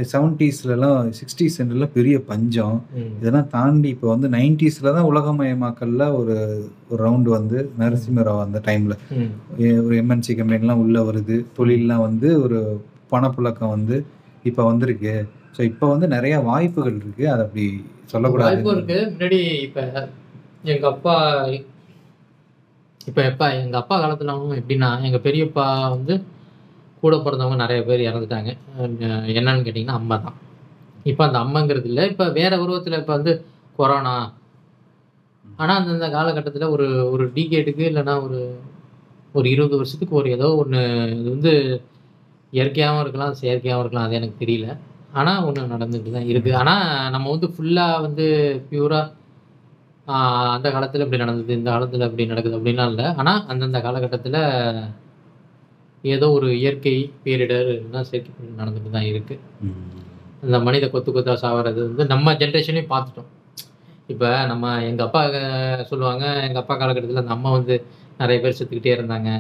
Speaker 1: 70ஸ்லாம் 60s பெரிய பஞ்சம், இதெல்லாம் தாண்டி இப்போ வந்து 90ஸ்ல தான் உலகமயமாக்கல்ல ஒரு ரவுண்டு வந்து நரசிம்மராவ் அந்த டைமில் ஒரு எம்என்சி கம்பெனிலாம் உள்ளே வருது, தொழிலெலாம் வந்து ஒரு பணப்புழக்கம் வந்து இப்போ வந்திருக்கு. ஸோ இப்போ வந்து நிறையா வாய்ப்புகள் இருக்குது, அது அப்படி சொல்லக்கூடாது.
Speaker 2: வாய்ப்பு இருக்குது. முன்னாடி இப்போ எங்கள் அப்பா காலத்தில் எப்படின்னா, எங்கள் பெரியப்பா வந்து கூட பிறந்தவங்க நிறைய பேர் இறந்துட்டாங்க. என்னன்னு கேட்டிங்கன்னா அம்மா தான். இப்போ அந்த அம்மாங்கிறது இல்லை, இப்போ வேறு உருவத்தில் இப்போ வந்து கொரோனா. ஆனால் அந்தந்த காலகட்டத்தில் ஒரு டிகேட்டுக்கு இல்லைன்னா ஒரு 20 வருஷத்துக்கு ஏதோ ஒன்று, இது வந்து இயற்கையாகவும் இருக்கலாம், செயற்கையாகவும் இருக்கலாம், அது எனக்கு தெரியல. ஆனால் ஒன்று நடந்துட்டு தான் இருக்குது. ஆனால் நம்ம வந்து ஃபுல்லாக வந்து பியூராக அந்த காலத்தில் இப்படி நடந்தது, இந்த காலத்தில் இப்படி நடக்குது அப்படின்லாம் இல்லை. ஆனால் அந்தந்த காலகட்டத்தில் ஏதோ ஒரு இயற்கை பேரிடர் சேர்க்கை நடந்துட்டு தான் இருக்குது. அந்த மனித கொத்தா சாவறது வந்து நம்ம ஜென்ரேஷன்லேயும் பார்த்துட்டோம். இப்போ எங்கள் அப்பா சொல்லுவாங்க, எங்கள் அப்பா காலகட்டத்தில் அந்த அம்மா வந்து நிறைய பேர் செத்துக்கிட்டே இருந்தாங்க,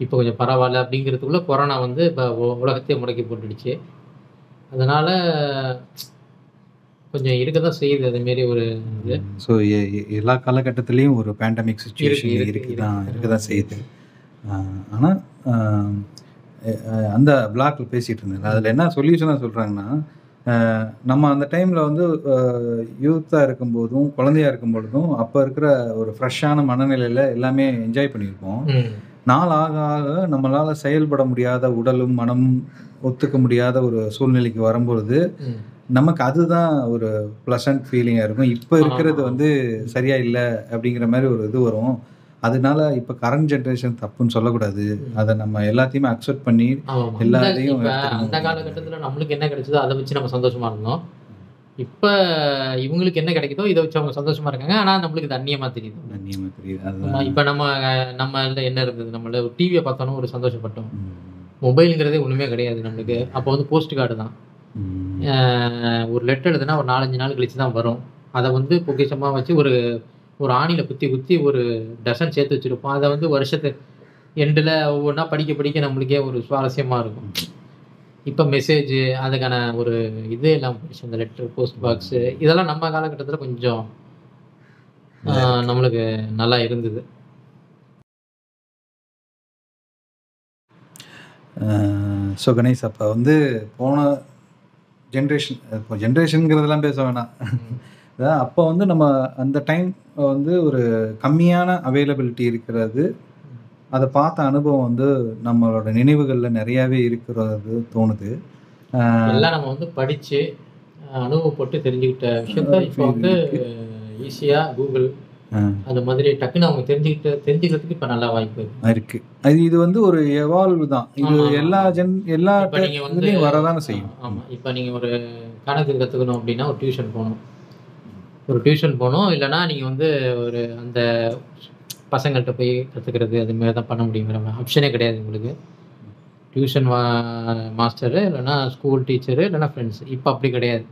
Speaker 2: இப்போ கொஞ்சம் பரவாயில்ல அப்படிங்கிறதுக்குள்ளே கொரோனா வந்து இப்போ உலகத்தையே முடக்கி போட்டுடுச்சு. அதனால் கொஞ்சம் இருக்க தான் செய்யுது அதுமாரி ஒரு இது.
Speaker 1: ஸோ எல்லா காலகட்டத்துலேயும் ஒரு பேண்டமிக் சுச்சுவேஷன் இருக்க தான் செய்யுது. ஆனால் அந்த பிளாக்ல பேசிகிட்டு இருந்தேன், அதில் என்ன சொல்யூஷனாக சொல்கிறாங்கன்னா, நம்ம அந்த டைமில் வந்து யூத்தாக இருக்கும்போதும் குழந்தையா இருக்கும்பொழுதும் அப்போ இருக்கிற ஒரு ஃப்ரெஷ்ஷான மனநிலையில் எல்லாமே என்ஜாய் பண்ணியிருப்போம். நாள் ஆக ஆக நம்மளால் செயல்பட முடியாத உடலும் மனமும் ஒத்துக்க முடியாத ஒரு சூழ்நிலைக்கு வரும்பொழுது நமக்கு அதுதான் ஒரு ப்ளசன்ட் ஃபீலிங்காக இருக்கும். இப்போ இருக்கிறது வந்து சரியா இல்லை அப்படிங்கிற மாதிரி ஒரு இது வரும். அதனால இப்போ கரண்ட் ஜென்ரேஷன் தப்புன்னு சொல்லக்கூடாது. அதை நம்ம எல்லாத்தையுமே அக்செப்ட் பண்ணி எல்லாத்தையும்
Speaker 2: அந்த காலகட்டத்தில் நம்மளுக்கு என்ன கிடைச்சதோ அதை வச்சு நம்ம சந்தோஷமா இருந்தோம். இப்போ இவங்களுக்கு என்ன கிடைக்குதோ இதை வச்சு அவங்க சந்தோஷமா இருக்காங்க. ஆனால் நம்மளுக்கு இது அந்நியமாக தெரியுது. இப்போ நம்ம என்ன இருந்தது, நம்மள டிவியை பார்த்தோன்னா ஒரு சந்தோஷப்பட்டோம். மொபைலுங்கிறதே ஒன்றுமே கிடையாது நம்மளுக்கு. அப்போ வந்து போஸ்ட் கார்டு தான். ஒரு லெட்டர் எழுதுனா ஒரு 4-5 நாள் கழிச்சு தான் வரும். அதை வந்து பொக்கிஷமாக வச்சு ஒரு ஆணியில் குத்தி ஒரு டசன் சேர்த்து வச்சுருப்போம். அதை வந்து வருஷத்து எண்டில் ஒவ்வொன்றா படிக்க நம்மளுக்கே ஒரு சுவாரஸ்யமாக இருக்கும். இப்போ மெசேஜ் அதுக்கான ஒரு இது எல்லாம் போயிடுச்சு. இந்த லெட்டர், போஸ்ட் பாக்ஸு இதெல்லாம் நம்ம காலகட்டத்தில் கொஞ்சம் நம்மளுக்கு நல்லா இருந்தது.
Speaker 1: ஸோ கணேஷ், அப்போ வந்து போன ஜென்ரேஷன், இப்போ ஜென்ரேஷனுங்கிறதெல்லாம் பேச வேணாம். அப்போ வந்து நம்ம அந்த டைம் வந்து ஒரு கம்மியான அவைலபிலிட்டி இருக்கிறது, அதை பார்த்த அனுபவம் வந்து நம்மளோட நினைவுகளில் நிறையாவே இருக்கிறது தோணுது.
Speaker 2: எல்லாம் நம்ம வந்து படித்து அனுபவப்பட்டு தெரிஞ்சுக்கிட்ட விஷயத்த இப்போ வந்து ஈஸியாக கூகுள் அந்த மாதிரி டக்குன்னு அவங்க தெரிஞ்சுக்கிறதுக்கு இப்போ நல்லா வாய்ப்பு
Speaker 1: இருக்கு. இது வந்து ஒரு எவால்வ் தான். இது எல்லா
Speaker 2: நீங்கள் வந்து
Speaker 1: வரதானே செய்யும்.
Speaker 2: ஆமாம். இப்போ நீங்கள் ஒரு கணக்கு கற்றுக்கணும் அப்படின்னா ஒரு டியூஷன் போகணும். இல்லைனா நீங்கள் வந்து ஒரு அந்த பசங்கள்கிட்ட போய் கற்றுக்கிறது அதுமாரி தான் பண்ண முடியுங்கிற ஆப்ஷனே கிடையாது உங்களுக்கு. டியூஷன் மாஸ்டரு, இல்லைனா ஸ்கூல் டீச்சரு, இல்லைனா ஃப்ரெண்ட்ஸ். இப்போ அப்படி கிடையாது.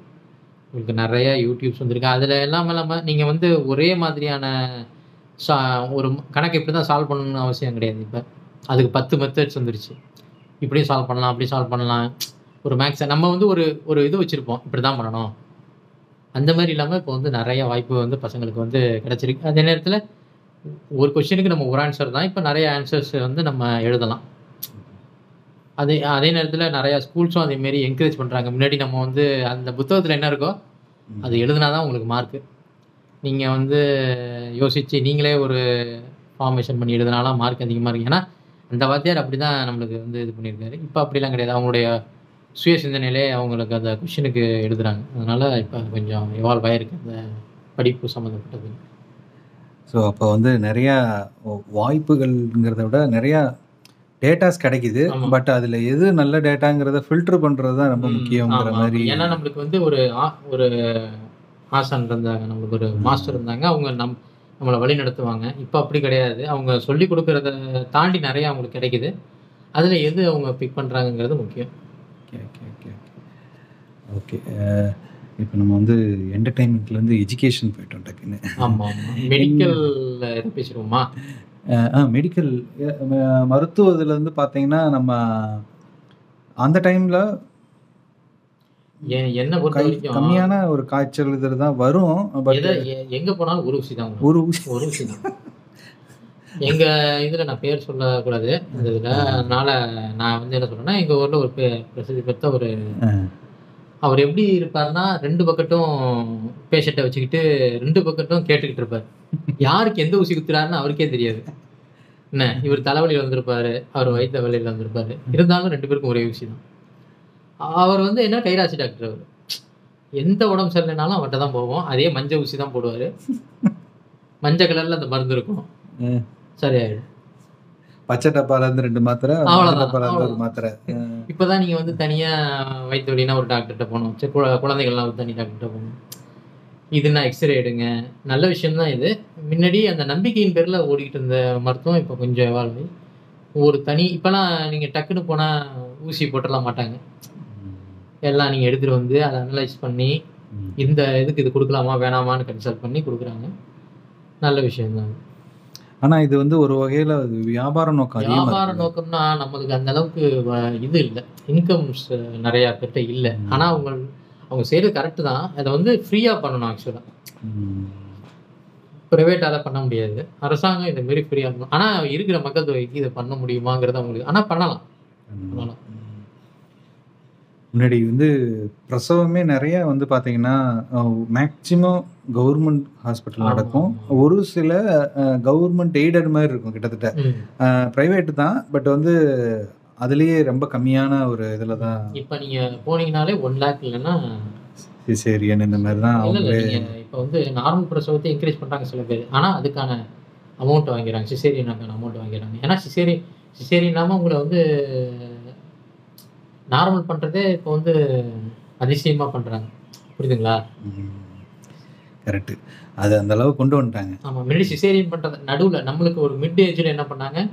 Speaker 2: உங்களுக்கு நிறைய யூடியூப்ஸ் வந்துருக்கு. அதில் இல்லாமல் நீங்கள் வந்து ஒரே மாதிரியான ஒரு கணக்கு இப்படி தான் சால்வ் பண்ணணும்னு அவசியம் கிடையாது. இப்போ அதுக்கு 10 மெத்தட்ஸ் வந்துருச்சு. இப்படியும் சால்வ் பண்ணலாம், அப்படி சால்வ் பண்ணலாம். ஒரு மேக்ஸை நம்ம வந்து ஒரு இது வச்சுருப்போம், இப்படி தான் பண்ணணும். அந்த மாதிரி இல்லாமல் இப்போ வந்து நிறைய வாய்ப்பு வந்து பசங்களுக்கு வந்து கிடச்சிருக்கு. அதே நேரத்தில் ஒரு கொஸ்டினுக்கு நம்ம ஒரு ஆன்சர் தான், இப்போ நிறைய ஆன்சர்ஸ் வந்து நம்ம எழுதலாம். அதே நேரத்தில் நிறையா ஸ்கூல்ஸும் அதேமாரி என்கரேஜ் பண்ணுறாங்க. முன்னாடி நம்ம வந்து அந்த புத்தகத்தில் என்ன இருக்கோ அது எழுதுனா தான் உங்களுக்கு மார்க்கு. நீங்கள் வந்து யோசித்து நீங்களே ஒரு ஃபார்மேஷன் பண்ணி எழுதுனாலாம் மார்க் அதிகமாக இருக்குது. ஏன்னா அந்த வாத்தியார் அப்படி தான் நம்மளுக்கு வந்து இது பண்ணியிருக்காரு. இப்போ அப்படிலாம் கிடையாது. அவங்களுடைய சுய சிந்தனையிலே அவங்களுக்கு அந்த கொஷினுக்கு எழுதுகிறாங்க. அதனால் இப்போ கொஞ்சம் எவால்வ் ஆகிருக்கு அந்த படிப்பு சம்மந்தப்பட்டது.
Speaker 1: ஸோ அப்போ வந்து நிறையா வாய்ப்புகள்ங்கிறத விட நிறையா டேட்டாஸ் கிடைக்குது. பட் அதில் எது நல்ல டேட்டாங்கிறத ஃபில்டர் பண்ணுறது தான் ரொம்ப முக்கியங்கிற மாதிரி.
Speaker 2: ஏன்னா நம்மளுக்கு வந்து ஒரு ஆசான் இருந்தாங்க, நம்மளுக்கு ஒரு மாஸ்டர் இருந்தாங்க. அவங்க நம்மளை வழி நடத்துவாங்க. இப்போ அப்படி கிடையாது. அவங்க சொல்லி கொடுக்குறத தாண்டி நிறையா அவங்களுக்கு கிடைக்குது. அதில் எது அவங்க பிக் பண்ணுறாங்கங்கிறது முக்கியம்.
Speaker 1: ஓகே. இப்போ நம்ம வந்து என்டர்டைன்மெண்ட்லேருந்து எஜுகேஷன் போயிட்டோம் டக்குன்னு.
Speaker 2: ஆமாம். மெடிக்கலில் எது பேசுகிறோமா?
Speaker 1: மெடிக்கல் மருத்துவத்துலேருந்து பார்த்தீங்கன்னா நம்ம அந்த டைமில்
Speaker 2: என்ன பொறுத்த வரைக்கும்
Speaker 1: கம்மியான ஒரு காய்ச்சல் இதில் தான் வரும். பட்
Speaker 2: எங்கே போனாலும் ஒரு ஊசி தான்.
Speaker 1: ஒரு ஊசி
Speaker 2: தான். எங்கள் இதில் நான் பேர் சொல்லக்கூடாது இந்த இதில். அதனால் நான் வந்து என்ன சொல்கிறேன்னா, எங்கள் ஊரில் ஒரு பிரசித்தி பெற்ற ஒரு அவர் எப்படி இருப்பார்னா, 2 பக்கட்டும் பேஷண்ட்டை வச்சுக்கிட்டு 2 பக்கட்டும் கேட்டுக்கிட்டு இருப்பார். யாருக்கு எந்த ஊசி குத்துறாருன்னு அவருக்கே தெரியாது. என்ன, இவர் தலைவலியில் வந்திருப்பாரு, அவர் வயிற்று வலியில் வந்திருப்பாரு. இருந்தாலும் 2 பேருக்கும் ஒரே ஊசி தான். அவர் வந்து என்ன கைராசி டாக்டர். அவர் எந்த உடம்பு சரியில்லைனாலும் அவர்கிட்ட தான் போவோம். அதே மஞ்சள் ஊசி தான் போடுவார். மஞ்சள் கலரில் அந்த மருந்து இருக்கும், சரியாயிடும்.
Speaker 1: பச்சை டப்பாலேருந்து 2 மாத்திரை, அவ்வளோதான் ஒரு மாத்திரை.
Speaker 2: இப்போ தான் நீங்கள் வந்து தனியாக வயிற்று வலினா ஒரு டாக்டர்கிட்ட போகணும். சரி, குழந்தைகள்லாம் ஒரு தனி டாக்டர்கிட்ட போகணும். இதுனா எக்ஸ்ரே எடுங்க. நல்ல விஷயம்தான் இது. முன்னாடி அந்த நம்பிக்கையின் பேரில் ஓடிக்கிட்டு இருந்த மருத்துவம் இப்போ கொஞ்சம் எவால்வ் ஒரு தனி. இப்போலாம் நீங்கள் டக்குன்னு போனால் ஊசி போட்டுடலாம் மாட்டாங்க. எல்லாம் நீங்கள் எடுத்துகிட்டு வந்து அதை அனலைஸ் பண்ணி இந்த இதுக்கு இது கொடுக்கலாமா வேணாமான்னு கன்சல்ட் பண்ணி கொடுக்குறாங்க. நல்ல விஷயம்தான்.
Speaker 1: ஆனால் இது வந்து ஒரு வகையில் வியாபார
Speaker 2: நோக்கம்னா நம்மளுக்கு அந்த அளவுக்கு இது இல்லை, இன்கம்ஸ் நிறையா பேர்கிட்ட இல்லை. ஆனால் அவங்க செய்கிறது கரெக்டு தான். அதை வந்து ஃப்ரீயாக பண்ணணும். ஆக்சுவலாக ப்ரைவேட்டால் பண்ண முடியாது. அரசாங்கம் இந்த மாரி ஃப்ரீயாக பண்ணணும். ஆனால் இருக்கிற மக்கள் தொகைக்கு இதை பண்ண முடியுமாங்கிறது அவங்களுக்கு. ஆனால் பண்ணலாம்.
Speaker 1: முன்னாடி வந்து பிரசவமே நிறைய வந்து பார்த்தீங்கன்னா மேக்சிமம் கவர்மெண்ட் ஹாஸ்பிட்டல் நடக்கும். ஒரு சில கவர்மெண்ட் எய்டட் மாதிரி இருக்கும் கிட்டத்தட்ட. ப்ரைவேட் தான், பட் வந்து அதுலேயே ரொம்ப கம்மியான ஒரு இதில் தான்.
Speaker 2: இப்போ நீங்கள் போனீங்கனாலே 1 லேக் இல்லைன்னா
Speaker 1: சிசேரியன் இந்த மாதிரி தான் அவங்களே.
Speaker 2: இப்போ வந்து நார்மல் பிரசவத்தை என்கரேஜ் பண்ணுறாங்க சில பேர், ஆனால் அதுக்கான அமௌண்ட் வாங்கிறாங்க, சிசேரியனுக்கான அமௌண்ட் வாங்கிறாங்க. ஏன்னா சிசேரியன் இல்லாமல் உங்களை வந்து நார்மல் பண்ணுறதே இப்போ வந்து அதிசயமாக பண்ணுறாங்க. புரியுதுங்களா?
Speaker 1: கரெக்டு. அது அந்த அளவு கொண்டு வந்துட்டாங்க.
Speaker 2: ஆமாம், முன்னாடி சிசேரியன் பண்ணுறது நடுவில் நம்மளுக்கு ஒரு மிட் ஏஜில் என்ன பண்ணாங்க,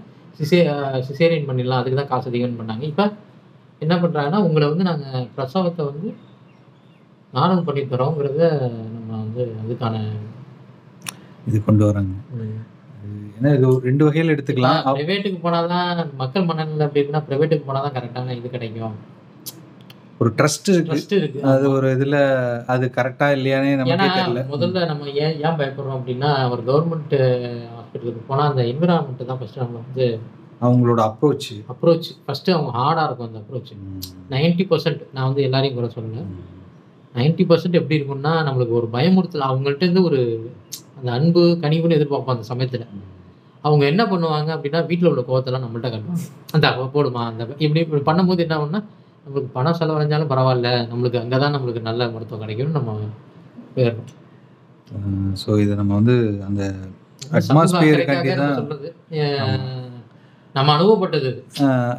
Speaker 2: சிசேரியன் பண்ணிடலாம், அதுக்கு தான் காசு அதிகம்னு பண்ணாங்க. இப்போ என்ன பண்ணுறாங்கன்னா, உங்களை வந்து நாங்கள் பிரசவத்தை வந்து நார்மல் பண்ணி தரோங்கிறத நம்ம வந்து அதுக்கான
Speaker 1: இது கொண்டு வராங்க. ஏன்னா இது 2 வகையில் எடுத்துக்கலாம்.
Speaker 2: ப்ரைவேட்டுக்கு போனால் தான் மக்கள் மனநிலை அப்படி இருக்குன்னா, ப்ரைவேட்டுக்கு போனால் தான் கரெக்டான இது கிடைக்கும்.
Speaker 1: ஒரு ட்ரஸ்ட் இருக்கு. அது ஒரு இதில் அது கரெக்டாக இல்லையானே நமக்கு தெரியல.
Speaker 2: முதல்ல நம்ம ஏன் பயப்படுறோம் அப்படின்னா, ஒரு கவர்மெண்ட் ஹாஸ்பிட்டலுக்கு போனால் அந்த என்விரான்மெண்ட் தான் ஃபஸ்ட்டு நம்ம வந்து
Speaker 1: அவங்களோட அப்ரோச்
Speaker 2: ஃபஸ்ட்டு அவங்க ஹார்டாக இருக்கும். அந்த அப்ரோச் 90% நான் வந்து எல்லாரையும் கூட சொல்லலை, 90% எப்படி இருக்கும்னா நம்மளுக்கு ஒரு பயமுறுத்தல். அவங்கள்ட்ட இருந்து ஒரு அந்த அன்பு கனிவுன்னு எதிர்பார்ப்போம். அந்த சமயத்தில் அவங்க என்ன பண்ணுவாங்க அப்படின்னா, வீட்டில் உள்ள கோவத்தெல்லாம் நம்மள்ட்ட காட்டுவாங்க. அந்த போடுமா அந்த இப்படி பண்ணும்போது என்ன ஆகும்னா, நம்மளுக்கு பணம் செலவழிஞ்சாலும் பரவாயில்ல, நம்மளுக்கு அங்கே தான் நம்மளுக்கு நல்ல மருத்துவம் கிடைக்கும்னு நம்ம போயிடணும்.
Speaker 1: ஸோ இதை நம்ம வந்து அந்த அட்மாஸ்பியருக்காண்டி தான்
Speaker 2: சொல்றது, நம்ம அனுபவப்பட்டது.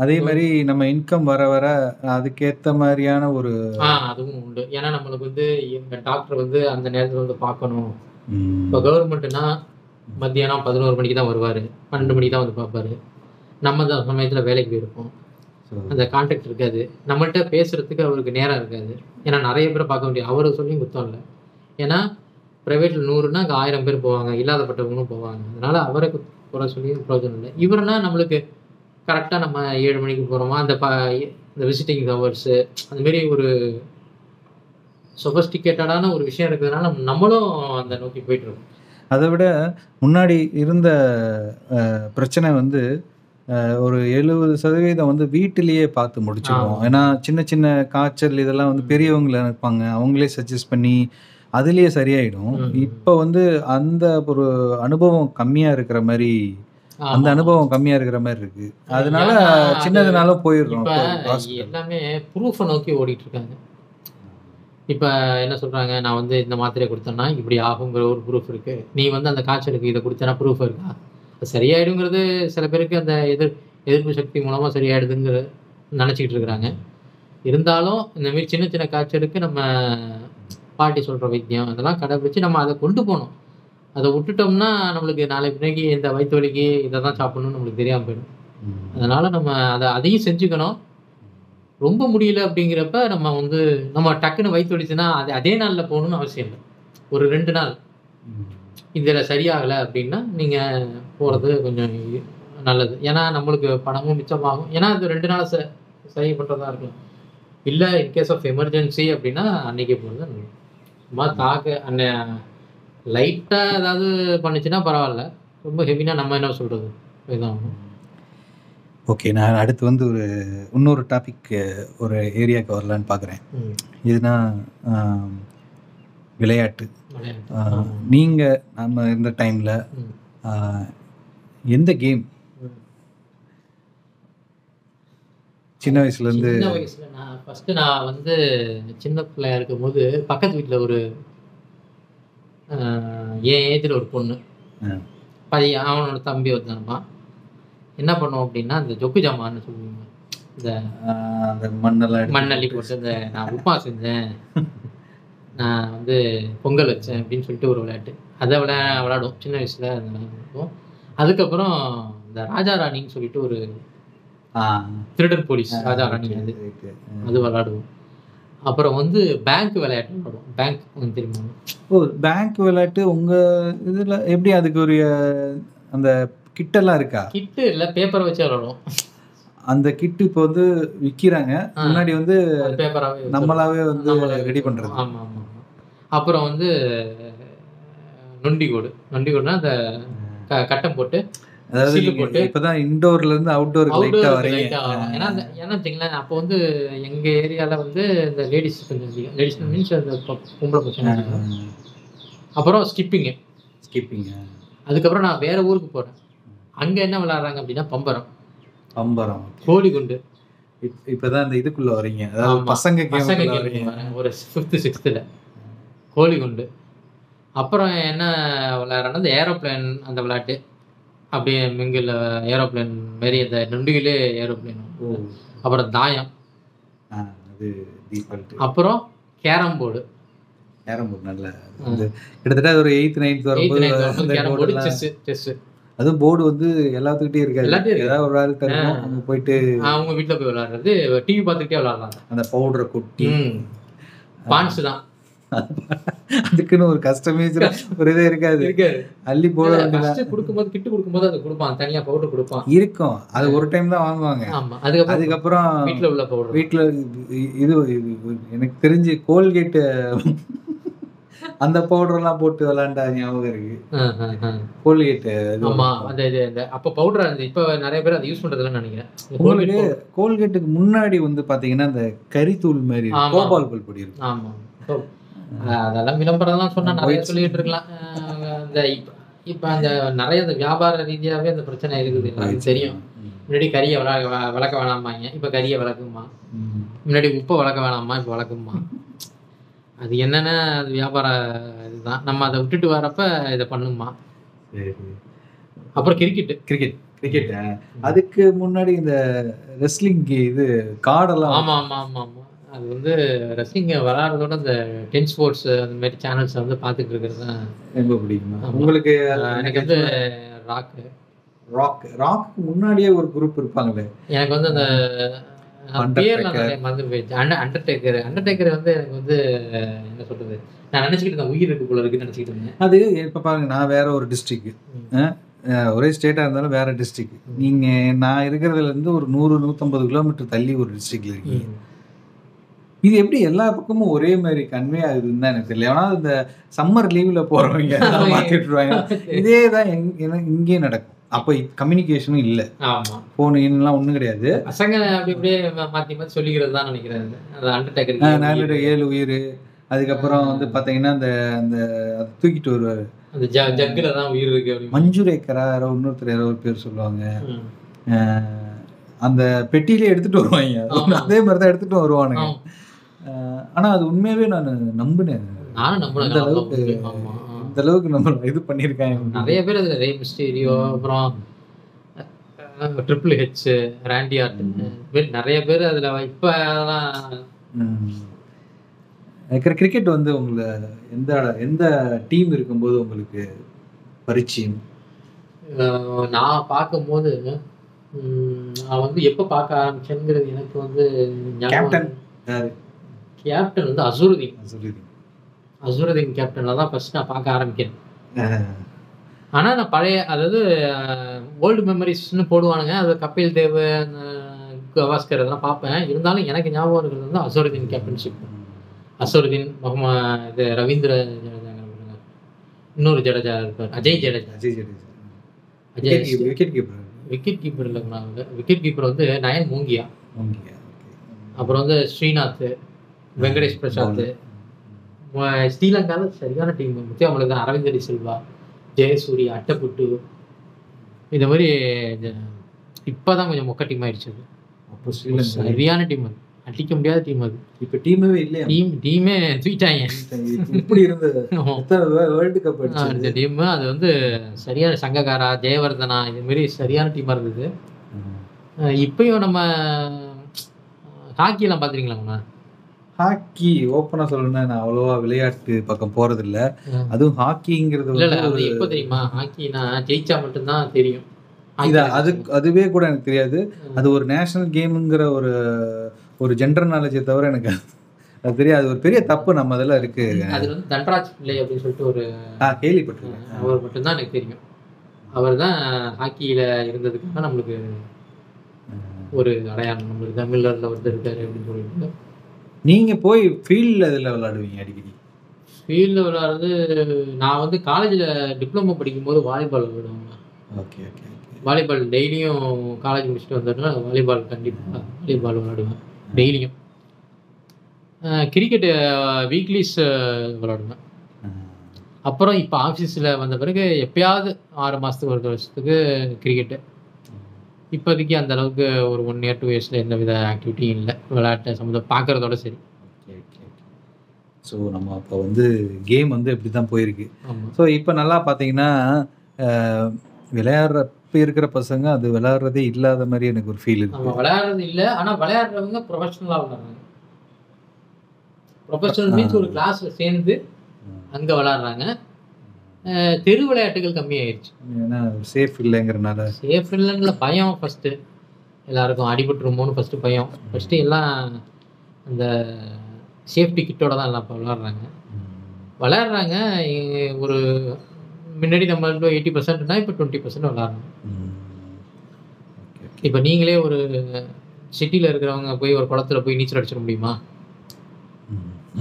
Speaker 1: அதே மாதிரி நம்ம இன்கம் வர வர அதுக்கேற்ற மாதிரியான ஒரு
Speaker 2: அதுவும் உண்டு. ஏன்னா நம்மளுக்கு வந்து எங்கள் டாக்டர் வந்து அந்த நேரத்தில் வந்து பார்க்கணும். இப்போ கவர்மெண்ட்னா மத்தியானம் 11 மணிக்கு தான் வருவார், 12 மணிக்கு தான் வந்து பார்ப்பாரு. நம்ம அந்த சமயத்தில் வேலைக்கு போயிருப்போம், அந்த கான்டாக்ட் இருக்காது, நம்மள்கிட்ட பேசுகிறதுக்கு அவருக்கு நேரம் இருக்காது. ஏன்னா நிறைய பேரை பார்க்க வேண்டிய அவருக்கு சொல்லியும் குத்தம் இல்லை. ஏன்னா ப்ரைவேட்டில் 100னா அங்கே 1000 பேர் போவாங்க, இல்லாதப்பட்டவங்களும் போவாங்க. அதனால் அவரை குறை சொல்லி பிரயோஜனம் இல்லை. இவருனா நம்மளுக்கு கரெக்டாக நம்ம 7 மணிக்கு போகிறோமா, இந்த விசிட்டிங் ஹவர்ஸு அந்தமாரி ஒரு சொபஸ்டிகேட்டடான ஒரு விஷயம் இருக்கிறதுனால நம்மளும் அந்த நோக்கி போயிட்டுருக்கோம்.
Speaker 1: அதை விட முன்னாடி இருந்த பிரச்சனை வந்து ஒரு 70% வந்து வீட்டிலேயே பார்த்து முடிச்சிடுவோம். ஏன்னா சின்ன சின்ன காய்ச்சல் இதெல்லாம் வந்து பெரியவங்களை இருப்பாங்க, அவங்களே சஜஸ்ட் பண்ணி அதுலேயே சரியாயிடும். இப்போ வந்து அந்த ஒரு அனுபவம் கம்மியாக இருக்கிற மாதிரி இருக்கு. அதனால சின்னதுனாலும் போயிடுறோம்.
Speaker 2: எல்லாமே ப்ரூஃபை நோக்கி ஓடிட்டு இருக்காங்க. இப்போ என்ன சொல்கிறாங்க, நான் வந்து இந்த மாத்திரையை கொடுத்தேன்னா இப்படி ஆகுங்கிற ஒரு ப்ரூஃப் இருக்குது, நீ வந்து அந்த காய்ச்சலுக்கு இதை கொடுத்தேன்னா ப்ரூஃப் இருக்கா? அது சரியாயிடுங்கிறது சில பேருக்கு அந்த எதிர்ப்பு சக்தி மூலமாக சரியாயிடுதுங்கிற நினச்சிக்கிட்டு இருக்கிறாங்க. இருந்தாலும் இந்தமாரி சின்ன சின்ன காய்ச்சலுக்கு நம்ம பாட்டி சொல்கிற வைத்தியம் அதெல்லாம் கடைபிடிச்சு நம்ம அதை கொண்டு போகணும். அதை விட்டுட்டோம்னா நம்மளுக்கு நாளைக்கு பின்னாடி இந்த வயிற்று வலிக்கு இதை தான் சாப்பிடணும்னு நம்மளுக்கு தெரியாமல் போயிடும். அதனால் நம்ம அதையும் செஞ்சுக்கணும். ரொம்ப முடியல அப்படிங்கிறப்ப நம்ம வந்து நம்ம டக்குன்னு வயிற்று வலிச்சுன்னா அதே நாளில் போகணும்னு அவசியம் இல்லை. ஒரு 2 நாள் இதில் சரியாகலை அப்படின்னா நீங்கள் போகிறது கொஞ்சம் நல்லது. ஏன்னா நம்மளுக்கு பணமும் மிச்சமாகும். ஏன்னா அது 2 நாள் சரி பண்ணுறதா இருக்கலாம். இல்லை இன்கேஸ் ஆஃப் எமர்ஜென்சி அப்படின்னா அன்றைக்கே போகிறது நல்லது. சும்மா லைட்டாக ஏதாவது பண்ணிச்சுன்னா பரவாயில்ல, ரொம்ப ஹெவினா நம்ம என்ன சொல்கிறது இதுதான்.
Speaker 1: ஓகே, நான் அடுத்து வந்து இன்னொரு டாபிக் ஒரு ஏரியாவுக்கு வரலான்னு பார்க்குறேன். இதுனா விளையாட்டு. நீங்கள் நம்ம இருந்த டைமில் எந்த கேம் சின்ன வயசுலேருந்து?
Speaker 2: சின்ன வயசில் நான் வந்து சின்ன பிள்ளையா இருக்கும் போது பக்கத்து வீட்டில் ஒரு என் ஏஜில் ஒரு பொண்ணு பையன், அவனோட தம்பி ஒருத்தனப்பான். என்ன பண்ணுவோம் அப்படின்னா, இந்த ஜொக்கு ஜாமான்னு சொல்லுவாங்க, இந்த மண்ணள்ளி போட்டு நான் உப்புமா செஞ்சேன், நான் வந்து பொங்கல் வச்சேன் அப்படின்னு சொல்லிட்டு ஒரு விளையாட்டு, அதை விளையாடுவோம் சின்ன வயசில். இருக்கும். அதுக்கப்புறம் இந்த ராஜா ராணின்னு சொல்லிட்டு ஒரு திருடன் போலீஸ் ராஜா ராணி, அது விளையாடுவோம். அப்புறம் வந்து பேங்க் விளையாட்டு விளையாடுவோம். பேங்க் தெரியுமா?
Speaker 1: பேங்க் விளையாட்டு உங்கள் இதில் எப்படி? அதுக்கு ஒரு அந்த கிட்டெல்லாம் இருக்கா?
Speaker 2: கிட்டு இல்லை, பேப்பரை வச்சு விளையாடுவோம்.
Speaker 1: அந்த கிட்டு இப்போ வந்து விற்கிறாங்க, முன்னாடி வந்து
Speaker 2: பேப்பராகவே
Speaker 1: நம்மளாவே வந்து ரெடி பண்ணுறது.
Speaker 2: ஆமாம் ஆமாம். அப்புறம் வந்து நொண்டிகோடுனா அந்த கட்டம் போட்டு
Speaker 1: அதாவது
Speaker 2: சீல்
Speaker 1: நீங்க
Speaker 2: போட்டு
Speaker 1: இப்பதான் இண்டோர்ல இருந்து அவுட்டோருக்கு லைட்டா
Speaker 2: அவுட்டோருக்கு
Speaker 1: வரீங்க.
Speaker 2: லைட்டா வரும். ஏன்னா ஏன்னா வச்சுங்களேன், அப்போ வந்து எங்க ஏரியால வந்து இந்த லேடிஸ் கொஞ்சம் அதிகம். லேடிஸ் மீன்ஸ் அந்த பொம்பளை பசங்க அதிகம். அப்புறம் ஸ்கிப்பிங்கு.
Speaker 1: ஸ்கிப்பிங்.
Speaker 2: அதுக்கப்புறம் நான் வேற ஊருக்கு போறேன். அங்க என்ன விளையாடுறாங்க அப்படின்னா பம்பரம்,
Speaker 1: பம்பரம்.
Speaker 2: கோலி குண்டு.
Speaker 1: இப்பதான் இந்த இதுக்குள்ள வரீங்க, அதாவது
Speaker 2: ஆமா,
Speaker 1: பசங்க
Speaker 2: பசங்க
Speaker 1: கேமுக்குள்ள
Speaker 2: கேம்
Speaker 1: வரீங்க.
Speaker 2: வரேன் ஒரு 5th 6th கோலி குண்டு. அப்புறம் என்ன விளையாடுறேன்னா இந்த ஏரோப்ளேன் அந்த விளையாட்டு. அப்படியே மிங்கில் ஏரோப்ளேன் மாரி அந்த நுண்டிகளே ஏரோப்ளேன்.
Speaker 1: ஓ,
Speaker 2: அப்புறம் தாயம்.
Speaker 1: அது டிஃபால்ட்.
Speaker 2: அப்புறம் கேரம் போர்டு.
Speaker 1: கேரம் போர்டு நல்ல வந்து கிட்டத்தட்ட ஒரு 8th 9th வரும்போது அந்த
Speaker 2: கேரம் போர்டு,
Speaker 1: போர்டுலாம்.
Speaker 2: செஸ்.
Speaker 1: அதுவும் போர்டு வந்து எல்லாத்துக்கிட்டே இருக்காது,
Speaker 2: எல்லாத்தையும் இருக்கு.
Speaker 1: ஏதாவது ஒரு ஆள் தருவோம், அவங்க போயிட்டு
Speaker 2: அவங்க வீட்டில் போய் விளையாடுறது, டிவி பார்த்துக்கிட்டே விளையாடலாம்.
Speaker 1: அந்த பவுடரை கொட்டி
Speaker 2: பான்ஸ் தான்
Speaker 1: அதுக்குன்னு ஒரு கஸ்டமைஸ் ஒரு இதே இருக்காது, அள்ளி போட வேண்டியது.
Speaker 2: கொடுக்கும்போது கிட்டு கொடுக்கும்போது அது கொடுப்பான், தனியா பவுடர் கொடுப்பான்
Speaker 1: இருக்கும். அது ஒரு டைம் தான் வாங்குவாங்க.
Speaker 2: ஆமா,
Speaker 1: அதுக்கப்புறம்
Speaker 2: வீட்டில் உள்ள பவுடர்.
Speaker 1: வீட்டில் இது எனக்கு தெரிஞ்சு கோல்கேட் அந்த பவுடர்லாம் போட்டு விளையாண்டா ஞாபகம் இருக்கு. கோல்கேட்.
Speaker 2: ஆமா, அந்த அப்ப பவுடர் அந்த இப்ப நிறைய பேர் அதை யூஸ் பண்றதுன்னு நினைக்கிறேன்.
Speaker 1: உங்களுக்கு கோல்கேட்டுக்கு முன்னாடி வந்து பாத்தீங்கன்னா அந்த கரித்தூள் மாதிரி கோபால் பல் பொடி இருக்கும்.
Speaker 2: ஆமா, அதெல்லாம் விளம்பரம் சொன்னா நிறைய சொல்லிட்டு இருக்கலாம். இந்த இப்ப அந்த நிறைய இந்த வியாபார ரீதியாவே அந்த பிரச்சனை இருக்குது, எனக்கு தெரியும். முன்னாடி கறியை வளர்க்க வேணாமாங்க, இப்ப கறியை வளர்க்குமா. முன்னாடி உப்பை வளர்க்க வேணாமா, இப்ப வளர்க்குமா. அது என்னன்னா அது வியாபார இதுதான். நம்ம அதை விட்டுட்டு வரப்ப இதை பண்ணுமா. அப்புறம் கிரிக்கெட்.
Speaker 1: அதுக்கு முன்னாடி இந்த ரெஸ்லிங் இது கார்டெல்லாம்.
Speaker 2: ஆமா ஆமா ஆமா ஆமா அது வந்து ரெஸ்லிங் விளையாடுறதோட இந்த டென் ஸ்போர்ட்ஸ் அந்த மாதிரி சேனல்ஸ் வந்து பார்த்துட்டு இருக்கிறது தான்
Speaker 1: ரொம்ப பிடிக்குமா உங்களுக்கு?
Speaker 2: எனக்கு வந்து
Speaker 1: ராக்கு முன்னாடியே ஒரு குரூப் இருப்பாங்களே.
Speaker 2: எனக்கு வந்து அந்த பேர்லாம் நிறைய மறந்து போயிடுச்சு. அண்டர்டேக்கர் வந்து எனக்கு வந்து என்ன சொல்றது, நான் நினைச்சுக்கிட்டு இருந்தேன் உயிர் இருக்கு போல இருக்குன்னு நினைச்சுக்கிட்டு இருந்தேன்.
Speaker 1: அது இப்ப பாருங்க, நான் வேற ஒரு டிஸ்ட்ரிக்ட், ஒரே ஸ்டேட்டா இருந்தாலும் வேற டிஸ்ட்ரிக்ட். நீங்க நான் இருக்கிறதுல இருந்து ஒரு 100-150 கிலோமீட்டர் தள்ளி ஒரு டிஸ்ட்ரிக்ட்ல இருக்கீங்க. இது எப்படி எல்லா பக்கமும் ஒரே மாதிரி கன்வே ஆகுதுன்னு தான் எனக்கு தெரியல. ஆனா இந்த சம்மர் லீவ்ல போறவங்க மாத்திட்டுருவாங்க. இதே தான் இங்கே நடக்கும். அப்போ கம்யூனிகேஷனும் இல்லை, போன் எல்லாம் ஒன்றும் கிடையாது.
Speaker 2: பசங்க அப்படி அப்படியே மாற்றி மாற்றி சொல்லிக்கிறது தான் நினைக்கிறேன். அந்த அண்டர்டேக்கர்
Speaker 1: 7 உயிர். அதுக்கப்புறம் வந்து பார்த்தீங்கன்னா அந்த அந்த தூக்கிட்டு வருவார்,
Speaker 2: அந்த ஜக்கில் தான் உயிர் இருக்கு அப்படி.
Speaker 1: மஞ்சுரேக்கரா இன்னொருத்தர் யாரோ ஒரு பேர் சொல்லுவாங்க. அந்த பெட்டியிலே எடுத்துட்டு வருவாங்க, அதே மாதிரி தான் எடுத்துட்டு வருவானுங்க. ஆனா அது உண்மையாவே நான் நம்பினேன். இந்த அளவுக்கு நம்ம இது பண்ணியிருக்காங்க.
Speaker 2: நிறைய பேர் அதுல ரே மிஸ்டீரியோ, அப்புறம் ட்ரிபிள் ஹெச், ராண்டி ஆர்டன், நிறைய பேர் அதுல இப்ப
Speaker 1: கிரிக்கெட் வந்து உங்களை எந்த டீம் இருக்கும்போது உங்களுக்கு பரிச்சயம்?
Speaker 2: நான் பார்க்கும்போது நான் வந்து எப்ப பார்க்க ஆரம்பிச்சேங்கிறது எனக்கு வந்து கேப்டன் வந்து அசுருதீன் கேப்டன்ல தான் ஃபர்ஸ்ட் நான் பார்க்க ஆரம்பிக்கிறேன். ஆனா நான் பழைய, அதாவது ஓல்டு மெமரிஸ்ன்னு போடுவானுங்க, அது கபில் தேவ், கவாஸ்கர் இதெல்லாம் பார்ப்பேன். இருந்தாலும் எனக்கு ஞாபகம் இருக்கிறது வந்து அசுருதீன் கேப்டன்ஷிப். அசுருதீன், இது ரவீந்திர ஜடேஜா, இன்னொரு ஜடேஜா இருப்பார், அஜய் ஜடேஜா. விக்கெட் கீப்பர் இல்லைங்களா, விக்கெட் கீப்பர் வந்து நயன் மூங்கியா. அப்புறம் வந்து ஸ்ரீநாத், வெங்கடேஷ் பிரசாத். ஸ்ரீலங்காவில் சரியான டீம், முத்தியாமலுக்கு அரவிந்த் டி சில்வா, ஜெயசூர்யா, அட்டப்புட்டு, இந்த மாதிரி இப்போதான் கொஞ்சம் மொக்க டீம் ஆயிடுச்சு. அப்போ சரியான டீம், அது அடிக்க முடியாத டீம். அது
Speaker 1: இப்போ டீமே இல்லை,
Speaker 2: டீமே தூக்கிட்டாங்க.
Speaker 1: இப்படி இருந்தது வேர்ல்டு கப்
Speaker 2: அடிச்ச டீம். அது வந்து சரியான சங்ககாரா, ஜெயவர்தனா, இது மாதிரி சரியான டீமாக இருந்தது. இப்பயும் நம்ம ஹாக்கியெல்லாம் பார்த்துருக்கீங்களா?
Speaker 1: ஹாக்கி ஓப்பனா சொல்லணும்னா நான் அவ்வளோவா விளையாட்டு பக்கம் போறது இல்லை. அதுவும் ஹாக்கிங்கிறது
Speaker 2: அது எப்போ தெரியுமா, ஹாக்கினா ஜெயிச்சா மட்டும்தான் தெரியும்.
Speaker 1: அதுவே கூட எனக்கு தெரியாது. அது ஒரு நேஷனல் கேமுங்கிற ஒரு ஜென்ரல் நாலேஜை தவிர எனக்கு அது தெரியாது. ஒரு பெரிய தப்பு நம்ம அதெல்லாம் இருக்கு.
Speaker 2: அது வந்து தன்ராஜ் பிள்ளை அப்படின்னு சொல்லிட்டு ஒரு
Speaker 1: கேள்விப்பட்டிருக்கேன்.
Speaker 2: அவர் மட்டும்தான் எனக்கு தெரியும். அவர் தான் ஹாக்கியில இருந்ததுக்காக நம்மளுக்கு ஒரு அடையாளம், நம்மளுக்கு தமிழர்ல ஒருத்தர் இருக்காரு அப்படின்னு சொல்லிட்டு.
Speaker 1: நீங்க போய் ஃபீல்டில் இதில் விளையாடுவீங்க அடிக்கடி?
Speaker 2: ஃபீல்டில் விளையாடுறது நான் வந்து காலேஜில் டிப்ளமோ படிக்கும்போது வாலிபால் விளையாடுவேன்.
Speaker 1: Okay okay okay.
Speaker 2: வாலிபால் டெய்லியும் காலேஜ் முடிச்சுட்டு வந்தோம்னா வாலிபால் கண்டிப்பாக வாலிபால் விளையாடுவேன் டெய்லியும். கிரிக்கெட்டு வீக்லிஸ் விளையாடுவேன். அப்புறம் இப்போ ஆஃபீஸில் வந்த பிறகு எப்பயாவது 6 மாதத்துக்கு ஒரு வருஷத்துக்கு கிரிக்கெட்டு. இப்போதைக்கு அந்த அளவுக்கு ஒரு 1 இயர் 2 இயர்ஸில் எந்த வித ஆக்டிவிட்டியும் இல்லை. விளையாட்டை சம்மந்தம் பார்க்குறதோட சரி.
Speaker 1: ஸோ நம்ம அப்போ வந்து கேம் வந்து இப்படி தான் போயிருக்கு.
Speaker 2: ஆமாம்.
Speaker 1: ஸோ இப்போ நல்லா பார்த்தீங்கன்னா விளையாடுறப்ப இருக்கிற பசங்க அது விளையாடுறதே இல்லாத மாதிரி எனக்கு ஒரு ஃபீல்
Speaker 2: நம்ம
Speaker 1: இருக்கு.
Speaker 2: விளையாடுறது இல்லை, ஆனால் விளையாடுறவங்க ப்ரொஃபஷனலாக விளையாடுறாங்க. ப்ரொஃபஷனல் மீன்ஸ் ஒரு கிளாஸில் சேர்ந்து அங்கே விளையாடுறாங்க. தெரு விளையாட்டுகள் கம்மியாயிடுச்சு.
Speaker 1: ஏன்னா சேஃப் இல்லைங்கிறனால.
Speaker 2: சேஃப் இல்லைன்னு பயம் ஃபஸ்ட்டு எல்லாருக்கும் அடிபட்டுருமோன்னு ஃபஸ்ட்டு பயம். ஃபஸ்ட்டு எல்லாம் அந்த சேஃப்டி கிட்டோட தான் எல்லாம் இப்போ விளையாடுறாங்க. ஒரு முன்னாடி நம்மள்ட்ட 80%னா இப்போ 20% விளையாடுறாங்க. இப்போ நீங்களே ஒரு சிட்டியில் இருக்கிறவங்க போய் ஒரு குளத்துல போய் நீச்சல் அடிச்சிட முடியுமா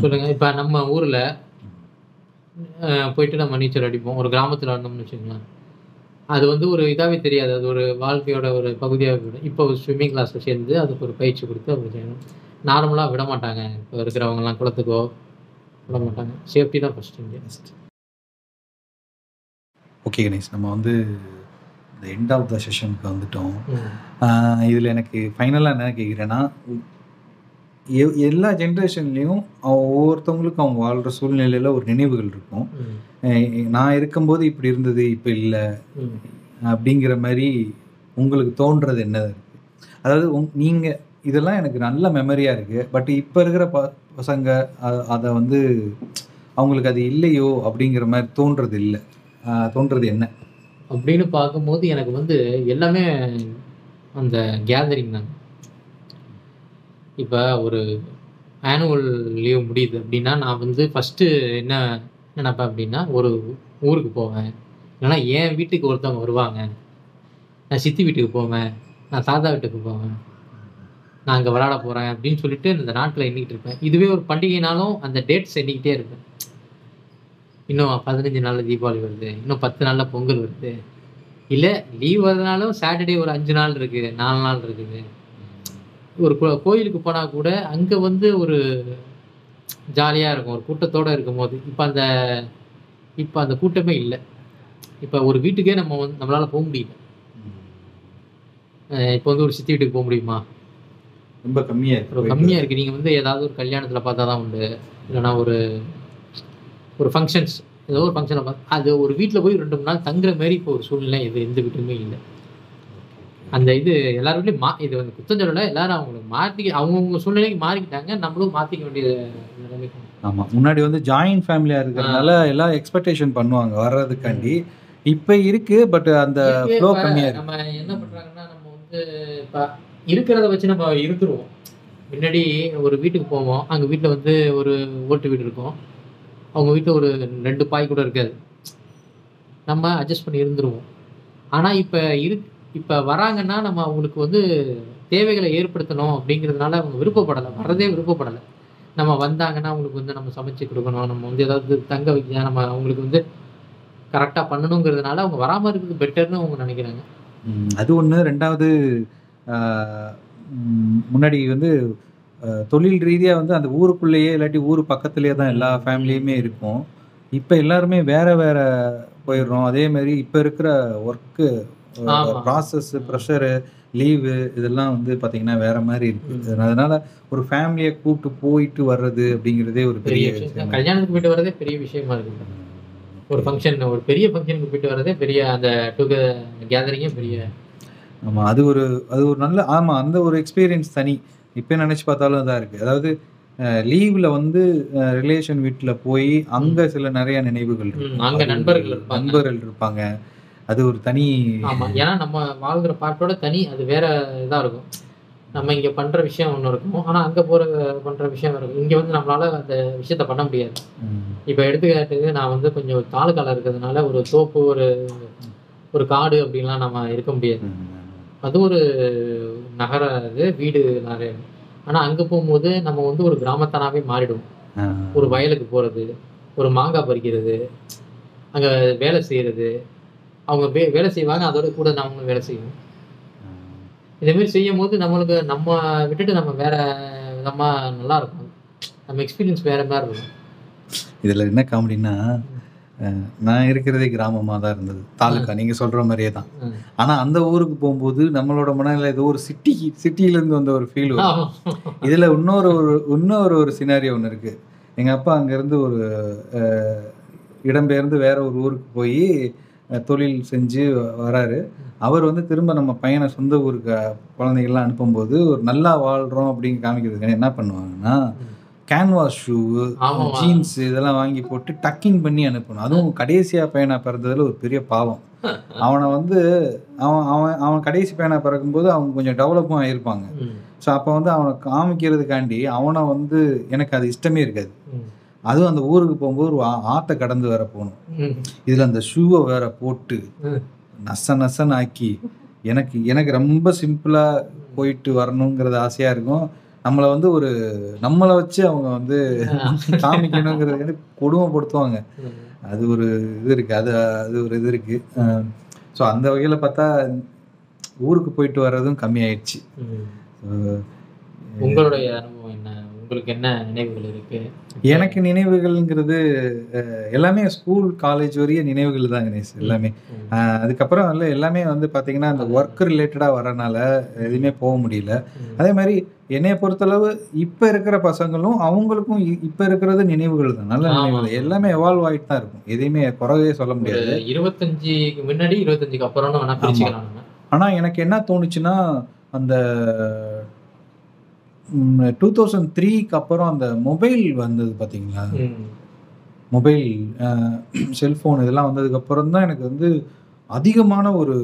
Speaker 2: சொல்லுங்கள்? இப்போ நம்ம ஊரில் போயிட்டு நம்ம நீச்சல் அடிப்போம். ஒரு கிராமத்தில் இருந்தோம்னு வச்சுக்கலாம், அது வந்து ஒரு இதாகவே தெரியாது. அது ஒரு வாழ்க்கையோட ஒரு பகுதியாக விட. இப்போ ஸ்விம்மிங் கிளாஸில் சேர்ந்து அதுக்கு ஒரு பயிற்சி கொடுத்து அப்படி செய்யணும். நார்மலாக விட மாட்டாங்க. இப்போ இருக்கிறவங்கலாம் குளத்துக்கோ விட மாட்டாங்க. சேஃப்டி தான் ஃபஸ்ட்டு இங்கே.
Speaker 1: ஓகே கணேஷ், நம்ம வந்து இந்த எண்ட் ஆஃப் த செஷனுக்கு வந்துட்டோம். இதில் எனக்கு ஃபைனலாக என்ன கேட்குறேன்னா, எல்லா ஜென்ரேஷன்லேயும் ஒவ்வொருத்தவங்களுக்கும் அவங்க வாழ்கிற சூழ்நிலையில் ஒரு நினைவுகள் இருக்கும். நான் இருக்கும்போது இப்படி இருந்தது, இப்போ இல்லை அப்படிங்கிற மாதிரி உங்களுக்கு தோன்றது என்ன இருக்குது? அதாவது நீங்கள் இதெல்லாம் எனக்கு நல்ல மெமரியாக இருக்குது, பட் இப்போ இருக்கிற பசங்க அதை வந்து அவங்களுக்கு அது இல்லையோ அப்படிங்கிற மாதிரி தோன்றது இல்லை. தோன்றது என்ன
Speaker 2: அப்படின்னு பார்க்கும்போது எனக்கு வந்து எல்லாமே அந்த கேதரிங் தான். இப்போ ஒரு ஆனுவல் லீவ் முடியுது அப்படின்னா நான் வந்து ஃபஸ்ட்டு என்ன நினைப்பேன் அப்படின்னா, ஒரு ஊருக்கு போவேன், இல்லைன்னா என் வீட்டுக்கு ஒருத்தவங்க வருவாங்க, நான் சித்தி வீட்டுக்கு போவேன், நான் தாத்தா வீட்டுக்கு போவேன், நான் அங்கே விளையாட போகிறேன் அப்படின்னு சொல்லிட்டு இந்த நாட்டில் எண்ணிக்கிட்டு இருப்பேன். இதுவே ஒரு பண்டிகைனாலும் அந்த டேட்ஸ் எண்ணிக்கிட்டே இருப்பேன். இன்னும் 15 நாளில் தீபாவளி வருது, இன்னும் 10 நாளில் பொங்கல் வருது, இல்லை லீவ் வரதுனாலும் சாட்டர்டே ஒரு 5 நாள் இருக்குது, 4 நாள் இருக்குது. ஒரு கோயிலுக்கு போனால் கூட அங்கே வந்து ஒரு ஜாலியாக இருக்கும், ஒரு கூட்டத்தோடு இருக்கும்போது. இப்போ அந்த கூட்டமே இல்லை. இப்போ ஒரு வீட்டுக்கே நம்மளால் போக முடியல. இப்போ வந்து ஒரு சித்தி வீட்டுக்கு போக முடியுமா?
Speaker 1: ரொம்ப கம்மியாக
Speaker 2: இருக்குது. நீங்கள் வந்து ஏதாவது ஒரு கல்யாணத்தில் பார்த்தா தான் உண்டு, இல்லைன்னா ஒரு ஃபங்க்ஷன்ஸ், ஏதோ ஒரு ஃபங்க்ஷனில் பார்த்து அது ஒரு வீட்டில் போய் 2 3 நாள் தங்குற மாதிரி இப்போ ஒரு சூழ்நிலை எந்த வீட்டுக்குமே இல்லை. அந்த இது எல்லார் வீட்லையும் இது வந்து குத்தம் சொல்லலை, எல்லாரும் அவங்களுக்கு அவங்கவுங்க சூழ்நிலைக்கு மாறிக்கிட்டாங்க. நம்மளும் மாற்றிக்க வேண்டிய நிலைமைக்கு.
Speaker 1: ஆமாம், முன்னாடி வந்து ஜாயின்ட் ஃபேமிலியாக இருக்கிறதுனால எல்லாம் எக்ஸ்பெக்டேஷன் பண்ணுவாங்க வர்றதுக்காண்டி. இப்போ இருக்குது, பட் அந்த ஃப்ளோ கம்மியாக இருக்கு.
Speaker 2: நம்ம என்ன பண்ணுறாங்கன்னா, நம்ம வந்து இப்போ இருக்கிறத வச்சு நம்ம இருந்துருவோம். முன்னாடி ஒரு வீட்டுக்கு போவோம், அங்கே வீட்டில் வந்து ஒரு ஓட்டு வீடு இருக்கும், அவங்க வீட்டில் ஒரு 2 பாய் கூட இருக்காது, நம்ம அட்ஜஸ்ட் பண்ணி இருந்துருவோம். ஆனால் இப்போ வராங்கன்னா நம்ம அவங்களுக்கு வந்து தேவைகளை ஏற்படுத்தணும் அப்படிங்கிறதுனால அவங்க வர்றதே விருப்பப்படலை. நம்ம வந்தாங்கன்னா அவங்களுக்கு வந்து நம்ம சமைச்சு கொடுக்கணும், நம்ம வந்து ஏதாவது தங்க வைக்க, நம்ம அவங்களுக்கு வந்து கரெக்டாக பண்ணணுங்கிறதுனால அவங்க வராமல் இருக்கிறது பெட்டர்னு அவங்க நினைக்கிறாங்க.
Speaker 1: அது ஒன்று. ரெண்டாவது, முன்னாடி வந்து தொழில் ரீதியாக வந்து அந்த ஊருக்குள்ளேயே இல்லாட்டி ஊர் பக்கத்துலேயே தான் எல்லா ஃபேமிலியுமே இருக்கும். இப்போ எல்லாருமே வேறு வேறு போயிடுறோம். அதே மாதிரி இப்போ இருக்கிற ஒர்க்கு ப்ராசஸ், ப்ரெஷரு, லீவு இதெல்லாம் வந்து பார்த்தீங்கன்னா வேறு மாதிரி இருக்குது. அதனால் ஒரு ஃபேமிலியை கூப்பிட்டு போயிட்டு வர்றது அப்படிங்கிறதே ஒரு பெரிய விஷயம்.
Speaker 2: கல்யாணத்துக்கு போயிட்டு வர்றதே பெரிய விஷயமா இருக்குது. ஒரு ஃபங்க்ஷன், ஒரு பெரிய ஃபங்க்ஷனுக்கு போயிட்டு வர்றதே பெரிய, அந்த கேதரிங்கே பெரிய.
Speaker 1: ஆமாம், அது ஒரு நல்ல, ஆமாம், அந்த ஒரு எக்ஸ்பீரியன்ஸ் தனி. இப்போ நினச்சி பார்த்தாலும் இதாக இருக்குது. அதாவது லீவில் வந்து ரிலேஷன் வீட்டில் போய் அங்கே சில நிறைய நினைவுகள் இருக்கும்,
Speaker 2: அங்கே நண்பர்கள் இருப்பாங்க.
Speaker 1: அது ஒரு தனி.
Speaker 2: ஆமாம், ஏன்னா நம்ம வாழ்கிற பாட்டோட தனி, அது வேற இதாக இருக்கும். நம்ம இங்கே பண்ணுற விஷயம் ஒன்று இருக்கும், ஆனால் அங்கே பண்ணுற விஷயம் இருக்கும். இங்கே வந்து நம்மளால் அந்த விஷயத்த பண்ண முடியாது. இப்போ எடுத்துக்காட்டுக்கு நான் வந்து கொஞ்சம் தாலுக்கால இருக்கிறதுனால ஒரு தோப்பு, ஒரு காடு அப்படின்லாம் நம்ம இருக்க முடியாது. அது ஒரு நகர வீடு நிறைய. ஆனால் அங்கே போகும்போது நம்ம வந்து ஒரு கிராமத்தானாவே மாறிடுவோம். ஒரு வயலுக்கு போகிறது, ஒரு மாங்காய் பறிக்கிறது, அங்கே வேலை செய்கிறது, அவங்க வேலை செய்வாங்க, அதோட கூட நாமளும் வேலை செய்வோம். இதேமாரி செய்யும் போது நம்மளுக்கு நம்ம விட்டுட்டு நம்ம வேற விதமா நல்லா இருக்கும். நம்ம எக்ஸ்பீரியன்ஸ் வேற மாதிரி இருக்கும்.
Speaker 1: இதில் என்ன காமெடின்னா, நான் இருக்கிறதே கிராமமாக தான் இருந்தது, தாலுக்கா நீங்கள் சொல்கிற மாதிரியே தான். ஆனால் அந்த ஊருக்கு போகும்போது நம்மளோட மனநிலை ஏதோ ஒரு சிட்டியிலேருந்து வந்த ஒரு ஃபீல் வரும். இதில் இன்னொரு சினாரியோ ஒன்று இருக்குது. எங்கள் அப்பா அங்கேருந்து ஒரு இடம்பெயர்ந்து வேற ஒரு ஊருக்கு போய் தொழில் செஞ்சு வராரு. அவர் வந்து திரும்ப நம்ம பையனை சொந்த ஊருக்கு குழந்தைகள்லாம் அனுப்பும்போது ஒரு நல்லா வாழ்கிறோம் அப்படின்னு காமிக்கிறதுக்கு என்ன பண்ணுவாங்கன்னா, கேன்வாஸ் ஷூ, ஜீன்ஸ் இதெல்லாம் வாங்கி போட்டு டக்கிங் பண்ணி அனுப்பணும். அதுவும் கடைசியாக பையனா பிறந்ததில் ஒரு பெரிய பாவம். அவனை வந்து அவன் கடைசி பையனா பிறக்கும்போது அவங்க கொஞ்சம் டெவலப்பும் ஆகியிருப்பாங்க. ஸோ அப்போ வந்து அவனை காமிக்கிறதுக்காண்டி அவனை வந்து எனக்கு அது இஷ்டமே இருக்காது. அதுவும் அந்த ஊருக்கு போகும்போது ஒரு ஆற்றை கடந்து வேற போகணும். இதில் அந்த ஷூவை வேற போட்டு நசன்னு ஆக்கி எனக்கு ரொம்ப சிம்பிளாக போயிட்டு வரணுங்கிறது ஆசையாக இருக்கும். நம்மளை வச்சு அவங்க வந்து காமிக்கணுங்கிறது கொடுமைப்படுத்துவாங்க. அது ஒரு இது இருக்கு. அது ஒரு இது இருக்கு. ஸோ அந்த வகையில் பார்த்தா ஊருக்கு போயிட்டு வர்றதும் கம்மியாயிடுச்சு.
Speaker 2: உங்களுடைய அனுபவம் என்ன? உங்களுக்கு என்ன நினைவுகள் இருக்கு?
Speaker 1: எனக்கு நினைவுகள்ங்கிறது எல்லாமே ஸ்கூல் காலேஜ் வரைய நினைவுகள் தான் கணேஷ். எல்லாமே அதுக்கப்புறம் எல்லாமே வந்து பார்த்தீங்கன்னா அந்த ஒர்க் ரிலேட்டடாக வரனால எதுவுமே போக முடியல. அதே மாதிரி என்னைய பொறுத்தளவு இப்போ இருக்கிற பசங்களும் அவங்களுக்கும் இப்போ இருக்கிறது நினைவுகள் தான், நல்ல நினைவுகள். எல்லாமே எவால்வ் ஆகிட்டு தான் இருக்கும், எதையுமே குறவே சொல்ல முடியாது.
Speaker 2: 25க்கு முன்னாடி 25க்கு அப்புறம்.
Speaker 1: ஆனால் எனக்கு என்ன தோணுச்சுன்னா, அந்த 2003க்கு அப்புறம் அந்த மொபைல் வந்தது பார்த்தீங்களா, மொபைல் செல்ஃபோன் இதெல்லாம் வந்ததுக்கப்புறம் தான் எனக்கு வந்து அதிகமான ஒரு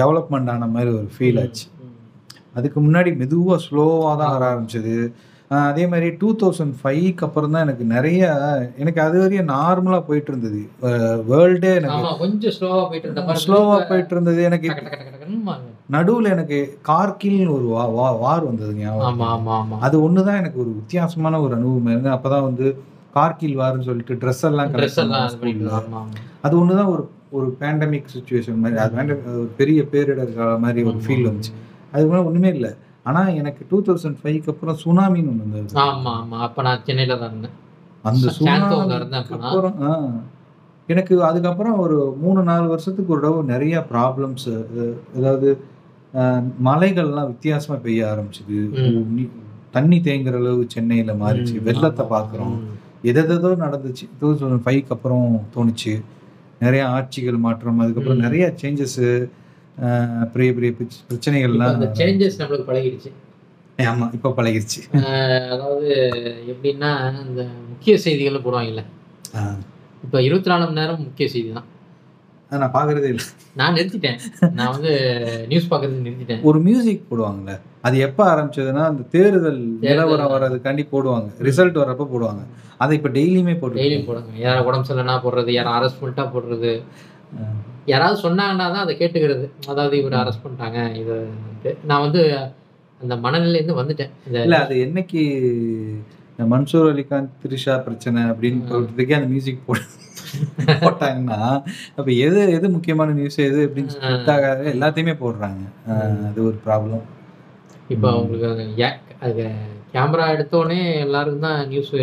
Speaker 1: டெவலப்மெண்ட் ஆன மாதிரி ஒரு ஃபீல் ஆச்சு. அதுக்கு முன்னாடி மெதுவாக ஸ்லோவாக தான் வர ஆரம்பிச்சது. அதே மாதிரி 2005க்கு அப்புறம் தான் எனக்கு அது வரையும் நார்மலாக போயிட்டு இருந்தது. வேர்ல்டே எனக்கு
Speaker 2: கொஞ்சம்
Speaker 1: ஸ்லோவாக போயிட்டு இருந்தது. எனக்கு நடுவில் எனக்கு கார்கில்னு ஒரு வார் வந்ததுங்க. அது ஒன்று தான் எனக்கு ஒரு வித்தியாசமான ஒரு அனுபவம் இருந்தது. அப்போ தான் வந்து கார்கில் வார்னு சொல்லிட்டு ட்ரெஸ் எல்லாம் அது ஒன்று தான் ஒரு பேண்டமிக் சுச்சுவேஷன் மாதிரி, அது ஒரு பெரிய பேரிடர் மாதிரி ஒரு ஃபீல் வந்துச்சு. அது மாதிரி ஒன்றுமே இல்லை. ஆனால் எனக்கு 2005க்கு அப்புறம் சுனாமின்னு ஒன்று இருந்தது.
Speaker 2: அப்போ நான் சென்னையில் தான் இருந்தேன்.
Speaker 1: அந்த சுனாமிக்கு அப்புறம் எனக்கு அதுக்கப்புறம் ஒரு 3-4 வருஷத்துக்கு ஒரு தடவை நிறைய ப்ராப்ளம்ஸ். அதாவது மலைகள்லாம் வித்தியாசமாக பெய்ய ஆரம்பிச்சுது. தண்ணி தேங்குற அளவு சென்னையில் மாறிச்சு. வெள்ளத்தை பார்க்குறோம். எதோ நடந்துச்சு. 2005க்கு அப்புறம் தோணுச்சு நிறைய ஆட்சிகள் மாற்றம், அதுக்கப்புறம் நிறைய சேஞ்சஸ், பெரிய பெரிய பிரச்சனைகள்லாம்.
Speaker 2: அந்த சேஞ்சஸ் நம்மளுக்கு பழகிடுச்சு.
Speaker 1: ஆமா, இப்போ பழகிடுச்சு.
Speaker 2: அதாவது எப்படின்னா இந்த முக்கிய செய்திகள் போடுவாங்கல்ல, இப்போ 24 மணி நேரம் முக்கிய செய்தி தான்.
Speaker 1: நான் பார்க்கறதே இல்லை.
Speaker 2: நான் நிறுத்திட்டேன். நான் வந்து நியூஸ் பார்க்கறது நிறுத்திட்டேன்.
Speaker 1: ஒரு மியூசிக் போடுவாங்கல்ல, அது எப்போ ஆரம்பிச்சதுன்னா அந்த தேர்தல் நிலவரம் வர்றதுக்காண்டி போடுவாங்க, ரிசல்ட் வர்றப்ப போடுவாங்க. அதை இப்போ டெய்லியுமே
Speaker 2: போடுவாங்க. யாரும் உடம்பு சரியில்லைனா போடுறது, யாரும் அரெஸ்ட் பண்ணிட்டா போடுறது, யாராவது சொன்னாங்கன்னா தான் அதை கேட்டுக்கிறது. அதாவது இவர் அரெஸ்ட் பண்ணிட்டாங்க இது. நான் வந்து அந்த மனநிலையிலேருந்து வந்துட்டேன்.
Speaker 1: இல்லை, அது என்னைக்கு மன்சூர் அலிகான் த்ரிஷா பிரச்சனை அப்படின்னு சொல்றதுக்கே அந்த மியூசிக் போட்டாங்கன்னா அப்போ எது முக்கியமான நியூஸ் எது அப்படின்னு எல்லாத்தையுமே போடுறாங்க. அது ஒரு ப்ராப்ளம்.
Speaker 2: இப்போ உங்களுக்கு அது கேமரா எடுத்தோடனே எல்லாருக்கும் தான் நியூஸ்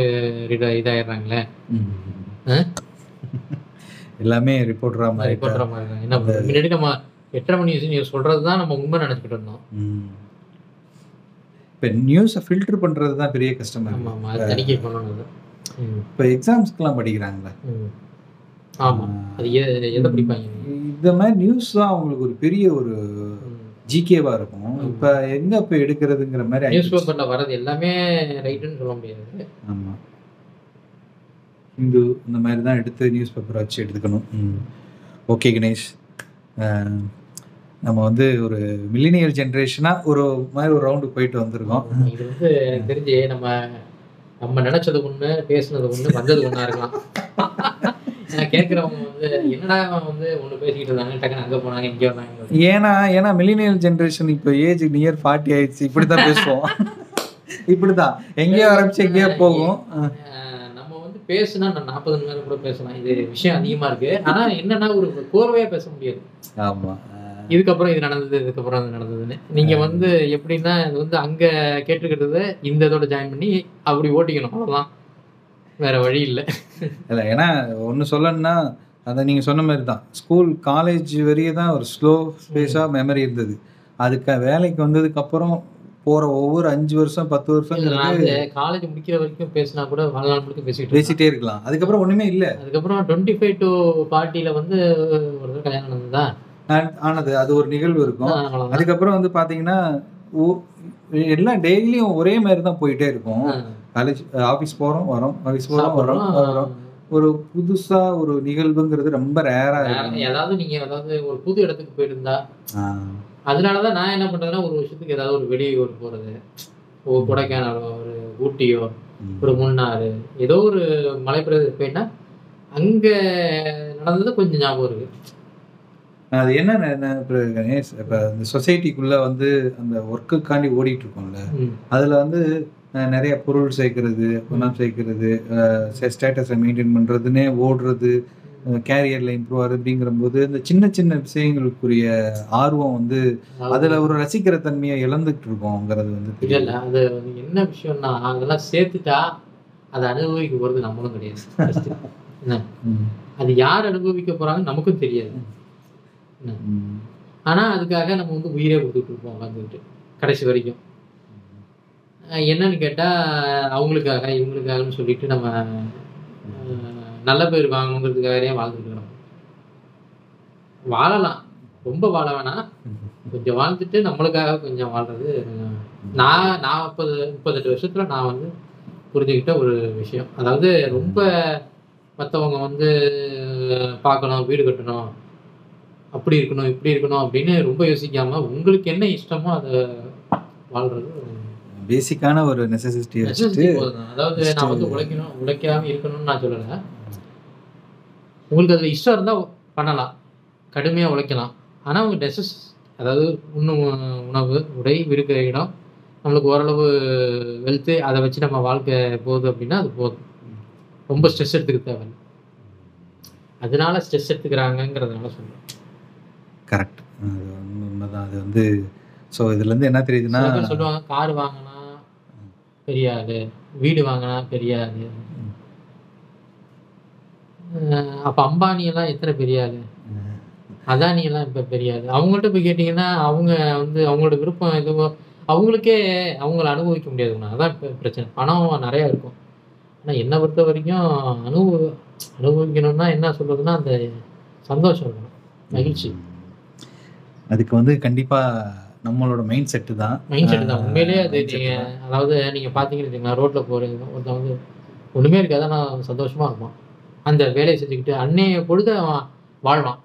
Speaker 2: இதாயிடுறாங்களே,
Speaker 1: எல்லாமே ரிப்போர்ட்டரா மாதிரி.
Speaker 2: என்ன முன்னாடி நம்ம 8:30 மணி நியூஸ் சொல்றது தான் நம்ம உண்மை நினைச்சிட்டு இருந்தோம்.
Speaker 1: இப்போ நியூஸை ஃபில்டர் பண்ணுறது தான் பெரிய கஷ்டமா இருக்கு.
Speaker 2: தணிக்கை பண்ணணும்.
Speaker 1: இப்போ எக்ஸாம்ஸ்க்குலாம் படிக்கிறாங்களே,
Speaker 2: அது எதை படிப்பாங்க?
Speaker 1: இந்த மாதிரி நியூஸ் தான் அவங்களுக்கு ஒரு பெரிய ஒரு ஜிகேவா இருக்கும். இப்போ எங்க போய் எடுக்கிறதுங்கிற மாதிரி
Speaker 2: நியூஸ் பேப்பர்ல வர்றது எல்லாமே ரைட்டுன்னு சொல்ல முடியாது.
Speaker 1: ஆமா, இந்து இந்த மாதிரி தான் எடுத்து நியூஸ் பேப்பரை வச்சு எடுத்துக்கணும். ஓகே கணேஷ், நம்ம வந்து ஒரு மில்லினியல் ஜென்ரேஷனாக ஒரு மாதிரி ஒரு ரவுண்டு போயிட்டு வந்திருக்கோம்.
Speaker 2: இது வந்து எனக்கு தெரிஞ்சு நம்ம நினைச்சது ஒன்று, பேசுனது ஒன்று, வந்தது ஒன்றா இருக்கலாம். கேட்குறவங்க வந்து என்னடா வந்து ஒன்று பேசிக்கிட்டு இருந்தாங்க, டக்குன்னு அங்கே போனாங்க இங்கே வந்தாங்க.
Speaker 1: ஏன்னா மில்லினியல் ஜென்ரேஷன் இப்போ ஏஜ் நியர் 40 ஆயிடுச்சு. இப்படி தான் பேசுவோம். இப்படி தான் எங்கேயோ ஆரம்பிச்சு எங்கேயோ போகும்.
Speaker 2: நம்ம வந்து பேசுனா நான் 40 மணி நேரம் கூட பேசலாம். இது விஷயம் அதிகமா இருக்கு. ஆனா என்னன்னா ஒரு கோர்வையா பேச முடியாது.
Speaker 1: ஆமா.
Speaker 2: இதுக்கப்புறம் இது நடந்தது, இதுக்கப்புறம் அது நடந்ததுன்னு. நீங்க வந்து எப்படின்னா இது வந்து அங்க கேட்டுக்கிட்டத இந்த இதோட ஜாயின் பண்ணி அப்படி ஓட்டிக்கணும். அவ்வளவுதான். வேற வழி இல்ல.
Speaker 1: இல்ல ஏன்னா ஒண்ணு சொல்லணும்னா, அத நீங்க சொன்ன மாரி தான். ஸ்கூல், காலேஜ் வரைய தான் ஒரு ஸ்லோ ஸ்பேஸா மெமரி இருந்தது. அதுக்கு வேலைக்கு வந்ததுக்கப்புறம் போற ஒவ்வொரு 5 வருஷம், 10
Speaker 2: இல்ல
Speaker 1: வருஷங்கிறது
Speaker 2: நான் வந்து காலேஜ் முடிக்கிற வரைக்கும் பேசினா கூட வாழ்நாள் முழுக்க பேசிட்டு இருக்கலாம்.
Speaker 1: பேசிட்டே இருக்கலாம். அதுக்கப்புறம் ஒண்ணுமே இல்ல.
Speaker 2: அதுக்கப்புறம் 25 to 40ல வந்து ஒரு தடவ கல்யாணம் நடந்ததா?
Speaker 1: ஆனது. அது ஒரு நிகழ்வு இருக்கும்.
Speaker 2: அவ்வளவுதான்.
Speaker 1: அதுக்கப்புறம் வந்து பார்த்தீங்கன்னா, ஒ எல்லாம் டெய்லியும் ஒரே மாரி தான் போயிட்டே இருக்கும். காலேஜ் ஆஃபீஸ் போறோம், வரோம். ஆஃபீஸ் போறோம், வரோம், வரோம். ஒரு புதுசா ஒரு நிகழ்வுங்கிறது ரொம்ப ரேரா இருக்கும்.
Speaker 2: ஏதாவது நீங்க ஏதாவது ஒரு புது இடத்துக்கு போயிருந்தா,
Speaker 1: ஆ.
Speaker 2: அதனாலதான் நான் என்ன பண்றேன்னா, ஒரு வருஷத்துக்கு ஏதாவது ஒரு வெளியூர் போறது. ஒரு கொடைக்கானலோ, ஒரு ஊட்டியோ, ஒரு முன்னாரு, ஏதோ ஒரு மலைப்பிரதேசம் போயிட்டா, அங்க நடந்தது கொஞ்சம் ஞாபகம் இருக்கு.
Speaker 1: அது என்ன இப்ப கணேஷ், இப்ப இந்த சொசைட்டிக்குள்ள வந்து அந்த ஒர்க்குக்காண்டி ஓடிட்டு இருக்கோம்ல, அதுல வந்து நெறைய பொருள் சேர்க்கிறது, பணம் சேர்க்கிறது, ஸ்டேட்டஸை மெயின்டைன் பண்றதுன்னே ஓடுறது, கேரியர்ல இம்ப்ரூவ் ஆகுது அப்படிங்கிறபோது, இந்த சின்ன சின்ன விஷயங்களுக்குரிய ஆர்வம் வந்து அதுல ஒரு ரசிக்கிற தன்மையை இழந்துட்டு இருக்கோங்கிறது வந்து
Speaker 2: இல்ல இல்ல அது என்ன விஷயம்னா அதெல்லாம் சேர்த்துட்டா அதை அனுபவிக்க போறது நம்மளும் கிடையாது. என்ன அது யார் அனுபவிக்க போறாங்கன்னு நமக்கும் தெரியாது. ஆனா அதுக்காக நம்ம வந்து உயிரே கொடுத்துட்டு இருப்போம் உட்காந்துக்கிட்டு கடைசி வரைக்கும். என்னன்னு கேட்டா அவங்களுக்காக இவங்களுக்காகன்னு சொல்லிட்டு நம்ம நல்ல பேர் வாங்கணுங்கிறதுக்காகவே வாழ்ந்துட்டு இருக்கணும். வாழலாம், ரொம்ப வாழ வேணாம், கொஞ்சம் வாழ்ந்துட்டு நம்மளுக்காக கொஞ்சம் வாழ்றது. நான் 38 வருஷத்துல நான் வந்து புரிஞ்சுக்கிட்ட ஒரு விஷயம். அதாவது ரொம்ப மற்றவங்க வந்து பார்க்கணும், வீடு கட்டணும், அப்படி இருக்கணும், இப்படி இருக்கணும் அப்படின்னு ரொம்ப யோசிக்காம உங்களுக்கு என்ன இஷ்டமோ அதை வாழ்றது
Speaker 1: பேசிக்கான ஒரு நெசசிட்டி.
Speaker 2: அதாவது நான் வந்து உழைக்காம இருக்கணும்னு நான் சொல்லலை. உங்களுக்கு அதுல இஷ்டம் இருந்தா பண்ணலாம், கடுமையா உழைக்கலாம். ஆனா உங்க அதாவது உணவு, உடை, இருக்கிற இடம், நம்மளுக்கு ஓரளவு வெல்த்து, அதை வச்சு நம்ம வாழ்க்கை போகுது அப்படின்னா அது போதும். ரொம்ப ஸ்ட்ரெஸ் எடுத்துக்க தேவை. அதனால ஸ்ட்ரெஸ் எடுத்துக்கிறாங்கிறதுனால சொல்றேன்.
Speaker 1: கரெக்ட். அது உண்மைதான். அது வந்து ஸோ இதுல இருந்து என்ன தெரியுதுன்னா,
Speaker 2: சொல்லுவாங்க கார் வாங்கினா பெரிய ஆளு, வீடு வாங்கினா பெரிய ஆளு. அப்ப அம்பானி எல்லாம் எத்தனை பெரிய ஆளு, அதானி எல்லாம் இப்ப பெரிய ஆளு. அவங்கள்ட்ட போய் கேட்டீங்கன்னா அவங்க வந்து அவங்களோட விருப்பம் எதுவோ அவங்களுக்கே அவங்கள அனுபவிக்க முடியாதுண்ணா. அதான் இப்ப பிரச்சனை. பணம் நிறைய இருக்கும், ஆனா என்னை பொறுத்த வரைக்கும் அனுபவிக்கணும்னா என்ன சொல்றதுன்னா அந்த சந்தோஷம் இருக்கணும், மகிழ்ச்சி.
Speaker 1: அதுக்கு வந்து கண்டிப்பா நம்மளோட மைண்ட் செட்டு தான்.
Speaker 2: உண்மையிலேயே அது அதாவது நீங்க பாத்தீங்கன்னா ரோட்ல போறது ஒருத்தன் வந்து ஒண்ணுமே இருக்காது, ஆனா சந்தோஷமா இருப்பான். அந்த வேலையை செஞ்சுக்கிட்டு அன்னைய பொழுது அவன் வாழ்வான்.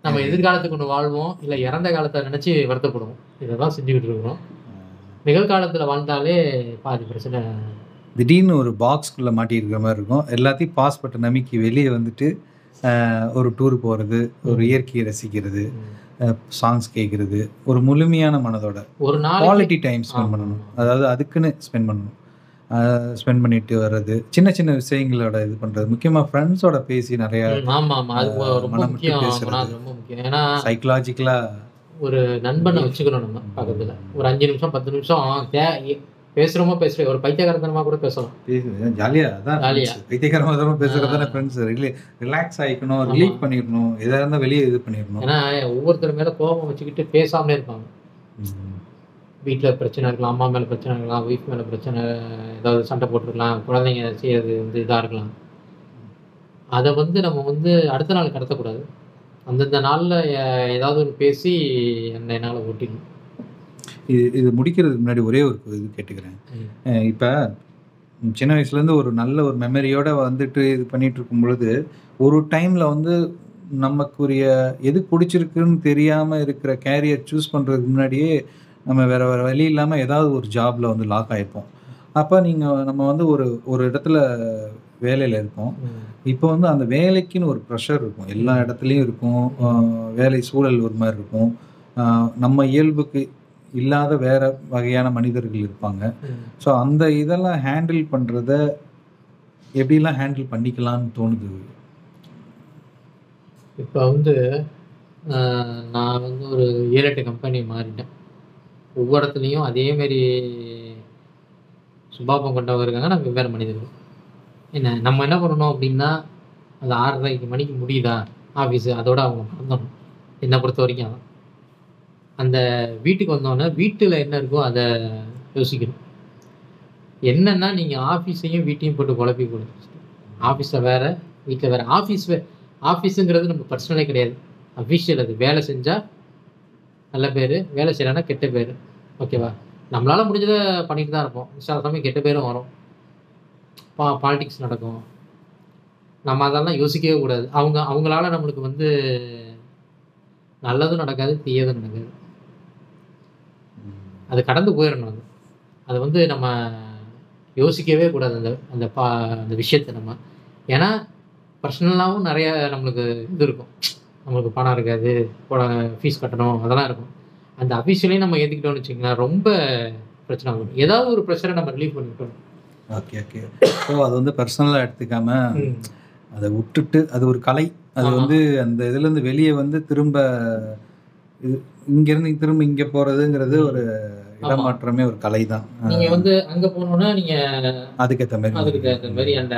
Speaker 2: நம்ம எதிர்காலத்துக்கு ஒண்ணு வாழ்வோம், இல்ல இறந்த காலத்தை நினைச்சு வருத்தப்படுவோம். இதெல்லாம் செஞ்சுக்கிட்டு இருக்கிறோம். நிகழ்காலத்துல வாழ்ந்தாலே பாதி பிரச்சனை.
Speaker 1: திடீர்னு ஒரு பாக்ஸ்குள்ள மாட்டியிருக்கிற மாதிரி இருக்கும். எல்லாத்தையும் பாஸ் பட்டன் நம்பிக்கை வெளியே வந்துட்டு ஒரு டூர் போகிறது, ஒரு இயற்கையை ரசிக்கிறது, சாங்ஸ் கேட்குறது, ஒரு முழுமையான மனதோட ஒரு நாள் குவாலிட்டி டைம் ஸ்பெண்ட் பண்ணணும். அதாவது அதுக்குன்னு ஸ்பெண்ட் பண்ணணும். ஸ்பெண்ட் பண்ணிட்டு வர்றது, சின்ன சின்ன விஷயங்களோட இது பண்ணுறது, முக்கியமாக ஃப்ரெண்ட்ஸோட பேசி நிறையா மனம் விட்டு பேசுறது.
Speaker 2: ஏன்னா
Speaker 1: சைக்கலாஜிக்கலாக ஒரு
Speaker 2: நண்பனை வச்சுக்கணும் நம்ம பக்கத்தில். ஒரு 5 நிமிஷம் 10 நிமிஷம் பேசுறோமோ ஒரு பைத்தியகாரத்தனமா கூட பேசலாம்.
Speaker 1: ஜாலியா அதான் பைத்தியகாரமா பேசுறது தானே ஃப்ரெண்ட்ஸ். ரிலாக்ஸ் ஆகிக்கணும், ரிலீஃப் பண்ணிடணும், எதாக இருந்தால் வெளியே இது பண்ணிடணும்.
Speaker 2: ஏன்னா ஒவ்வொருத்தர் மேல கோபம் வச்சுக்கிட்டு பேசாமலே இருப்பாங்க. வீட்டில் பிரச்சனை இருக்கலாம், அம்மா மேலே பிரச்சனை இருக்கலாம், ஒய்ஃப் மேலே பிரச்சனை, ஏதாவது சண்டை போட்டுருக்கலாம், குழந்தைங்க செய்யறது வந்து இதாக இருக்கலாம். அதை வந்து நம்ம வந்து அடுத்த நாள் கடத்தக்கூடாது. அந்தந்த நாளில் ஏதாவது ஒரு பேசி என்னால் ஓட்டிடணும்.
Speaker 1: இது முடிக்கிறதுக்கு முன்னாடி ஒரே ஒரு இது கேட்டுக்கிறேன். இப்போ சின்ன வயசுலேருந்து ஒரு நல்ல ஒரு மெமரியோடு வந்துட்டு இது பண்ணிட்டு இருக்கும் பொழுது ஒரு டைமில் வந்து நமக்குரிய எது பிடிச்சிருக்குன்னு தெரியாமல் இருக்கிற கேரியர் சூஸ் பண்ணுறதுக்கு முன்னாடியே நம்ம வேறு வழி இல்லாமல் ஏதாவது ஒரு ஜாபில் வந்து லாக் ஆகிருப்போம். அப்போ நம்ம வந்து ஒரு இடத்துல வேலையில் இருப்போம். இப்போ வந்து அந்த வேலைக்குன்னு ஒரு ப்ரெஷர் இருக்கும், எல்லா இடத்துலையும் இருக்கும். வேலை சூழல் ஒரு மாதிரி இருக்கும். நம்ம இயல்புக்கு இல்லாத வேற வகையான மனிதர்கள் இருப்பாங்க. ஸோ அந்த இதெல்லாம் ஹேண்டில் பண்ணுறத எப்படிலாம் ஹேண்டில் பண்ணிக்கலாம்னு தோணுது?
Speaker 2: இப்போ வந்து நான் வந்து ஒரு 7-8 கம்பெனி மாறிட்டேன். ஒவ்வொரு இடத்துலையும் அதேமாரி சுபாவம் கொண்டவங்க இருக்காங்க. நான் வெவ்வேறு மனிதர்கள். நம்ம என்ன பண்ணணும் அப்படின்னா, அது 6:30 மணிக்கு முடியுதா ஆஃபீஸு, அதோட அவங்க மறந்துடணும். என்னை பொறுத்த வரைக்கும் அதான். அந்த வீட்டுக்கு வந்தோடனே வீட்டில் என்ன இருக்கோ அதை யோசிக்கணும். என்னன்னா, நீங்கள் ஆஃபீஸையும் வீட்டையும் போட்டு குழப்பிக்கூடாது. ஆஃபீஸில் வேற, வீட்டில் வேற. ஆஃபீஸுங்கிறது நம்ம பர்சனலே கிடையாது. அஃபிஷியல் அது. வேலை செஞ்சால் நல்ல பேர், வேலை செய்யலைன்னா கெட்ட பேர். ஓகேவா? நம்மளால் முடிஞ்சதை பண்ணிட்டு தான் இருப்போம். சில சமயம் கெட்ட பேரும் வரும். பாலிடிக்ஸ் நடக்கும். நம்ம அதெல்லாம் யோசிக்கவே கூடாது. அவங்களால நம்மளுக்கு வந்து நல்லதும் நடக்காது, தீயதும் நடக்காது. அது கடந்து போயிடணும். அது வந்து நம்ம யோசிக்கவே கூடாது அந்த விஷயத்தை நம்ம. ஏன்னா பர்சனலாகவும் நிறைய நம்மளுக்கு இது இருக்கும். நம்மளுக்கு பணம் இருக்காது, ஃபீஸ் கட்டணும், அதெல்லாம் இருக்கும். அந்த அஃபீஷியலையும் நம்ம ஏற்றுக்கிட்டோம்னு வச்சுக்கோங்களேன், ரொம்ப பிரச்சனை வரும். ஏதாவது ஒரு ப்ரெஷரை நம்ம ரிலீவ் பண்ணிட்டோம்.
Speaker 1: ஓகே. ஸோ அது வந்து பர்சனலாக எடுத்துக்காம அதை விட்டுட்டு, அது ஒரு கலை. அது வந்து அந்த இதுலேருந்து வெளியே வந்து திரும்ப இங்கேருந்து திரும்ப இங்கே போகிறதுங்கிறது ஒரு இடமாற்றமே ஒரு கலை தான்.
Speaker 2: நீங்கள் வந்து அங்கே போனோன்னா நீங்கள்
Speaker 1: அதுக்கேற்ற
Speaker 2: மாதிரி அந்த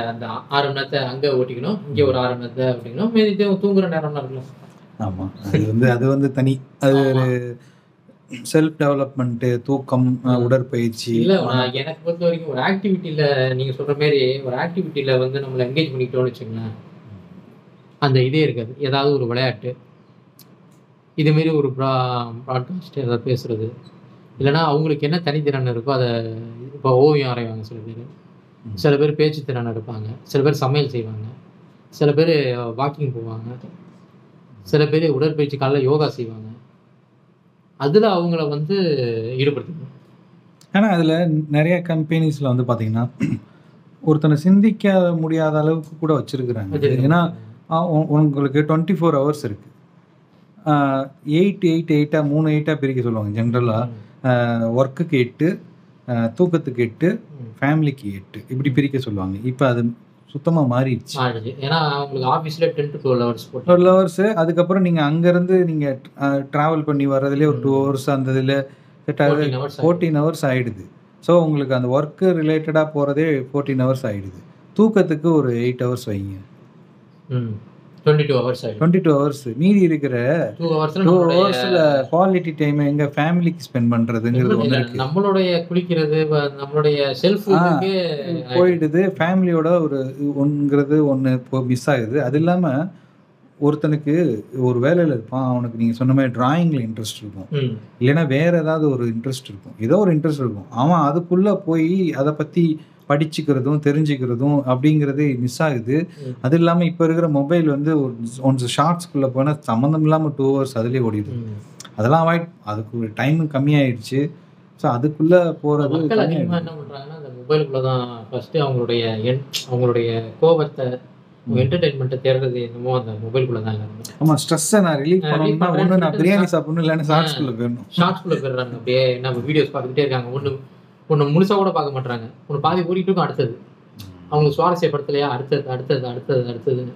Speaker 2: 6 மணி நேரத்தை அங்கே ஓட்டிக்கணும், இங்கே ஒரு 6 மணி நேரத்தை ஓட்டிக்கணும், மீதி தூங்குற நேரம்லாம் இருக்கலாம்.
Speaker 1: ஆமாம், அது வந்து தனி. அது ஒரு செல்ஃப் டெவலப்மெண்ட்டு, தூக்கம், உடற்பயிற்சி.
Speaker 2: இல்லை, எனக்கு பொறுத்த வரைக்கும் ஒரு ஆக்டிவிட்டியில் நீங்கள் சொல்கிற மாரி ஒரு ஆக்டிவிட்டியில் வந்து நம்மளை என்கேஜ் பண்ணிக்கிட்டோம்னு வச்சுங்களேன், அந்த இதே இருக்காது. ஏதாவது ஒரு விளையாட்டு, இதுமாரி ஒரு ப்ராட்காஸ்ட் ஏதாவது பேசுகிறது, இல்லைனா அவங்களுக்கு என்ன தனித்திறன் இருக்கோ அதை. இப்போ ஓவியம் வரைவாங்க சில பேர் பேச்சு திறன் எடுப்பாங்க, சில பேர் சமையல் செய்வாங்க, சில பேர் வாக்கிங் போவாங்க, சில பேர் உடற்பயிற்சி காலையில் யோகா செய்வாங்க. அதில் அவங்கள வந்து ஈடுபடுத்தணும்.
Speaker 1: ஆனால் அதில் நிறைய கம்பெனிஸில் வந்து பார்த்தீங்கன்னா ஒருத்தனை சிந்திக்க முடியாத அளவுக்கு கூட வச்சுருக்குறாங்க. ஏன்னா உங்களுக்கு 24 hours இருக்குது. 8 3 8 பிரிக்க சொல்லுவாங்க ஜென்ரலாக. ஒர்க்குக்கு 8, தூக்கத்துக்கு 8, ஃபேமிலிக்கு 8, இப்படி பிரிக்க சொல்லுவாங்க. இப்போ அது சுத்தமாக மாறிடுச்சு.
Speaker 2: ஏன்னா அவங்களுக்கு ஆஃபீஸில் 10 to 12 hours
Speaker 1: 12 hours. அதுக்கப்புறம் நீங்கள் அங்கேருந்து நீங்கள் ட்ராவல் பண்ணி வர்றதுலேயே ஒரு 2 hours அந்த இதில் செட் ஆகுது. 14 hours ஆகிடுது. ஸோ உங்களுக்கு அந்த ஒர்க்கு ரிலேட்டடாக போகிறதே 14 hours ஆகிடுது. தூக்கத்துக்கு ஒரு 8 hours வைங்க. 22 hours. மீதி இருக்கிற 2 hours குவாலிட்டி டைம் எங்க ஃபேமிலிக்கு ஸ்பெண்ட் பண்றதுங்கிறது ஒன்று இருக்கு.
Speaker 2: நம்மளுடைய குளிக்கிறது, நம்மளுடைய செல்ஃப்
Speaker 1: போயிடுது. ஃபேமிலியோட ஒன்று மிஸ் ஆகுது. அது இல்லாமல் ஒருத்தனுக்கு ஒரு வேலையில் இருப்பான், அவனுக்கு நீங்கள் சொன்ன மாதிரி டிராயிங்கில் இன்ட்ரெஸ்ட் இருக்கும், இல்லைன்னா வேற ஏதாவது ஒரு இன்ட்ரெஸ்ட் இருக்கும், ஏதோ ஒரு இன்ட்ரெஸ்ட் இருக்கும். அவன் அதுக்குள்ளே போய் அதை பற்றி படிச்சுக்கிறதும் தெரிஞ்சுக்கிறதும் அப்படிங்கிறது மிஸ் ஆகுது. அது இல்லாமல் இப்போ இருக்கிற மொபைல் வந்து ஒன்று ஷார்ட்ஸ்குள்ளே போனால் சம்மந்தம் இல்லாமல் 2 hours அதுலேயே ஓடிடுது. அதெல்லாம் அவாய்ட், அதுக்கு ஒரு டைமும் கம்மியாயிடுச்சு. ஸோ அதுக்குள்ளே போகிறது
Speaker 2: அதிகமாக என்ன பண்ணுறாங்கன்னா அந்த மொபைலுக்குள்ளே தான் ஃபஸ்ட்டு அவங்களுடைய கோபத்தை, என்டர்டைன்மெண்ட்டை தேடுறது என்னமோ அந்த மொபைலுக்குள்ளே தான் இருக்கும்.
Speaker 1: ஆமாம், ஸ்ட்ரெஸ்ஸை நான் ரிலீவ் பண்ணணும்னா ஒன்று நான் பிரியாணி சாப்பிடணும், இல்லைன்னா ஷார்ட்ஸ்குள்ளே போயிடுறாங்க. அப்படியே நம்ம வீடியோஸ் பார்த்துக்கிட்டே இருக்காங்க. ஒன்று முழுசாக கூட பார்க்க மாட்டாங்க. ஒன்று பாதி ஓடிட்டு இருக்கும், அடுத்தது அவங்களுக்கு சுவாரஸ்யப்படுத்தலையா, அடுத்ததுன்னு.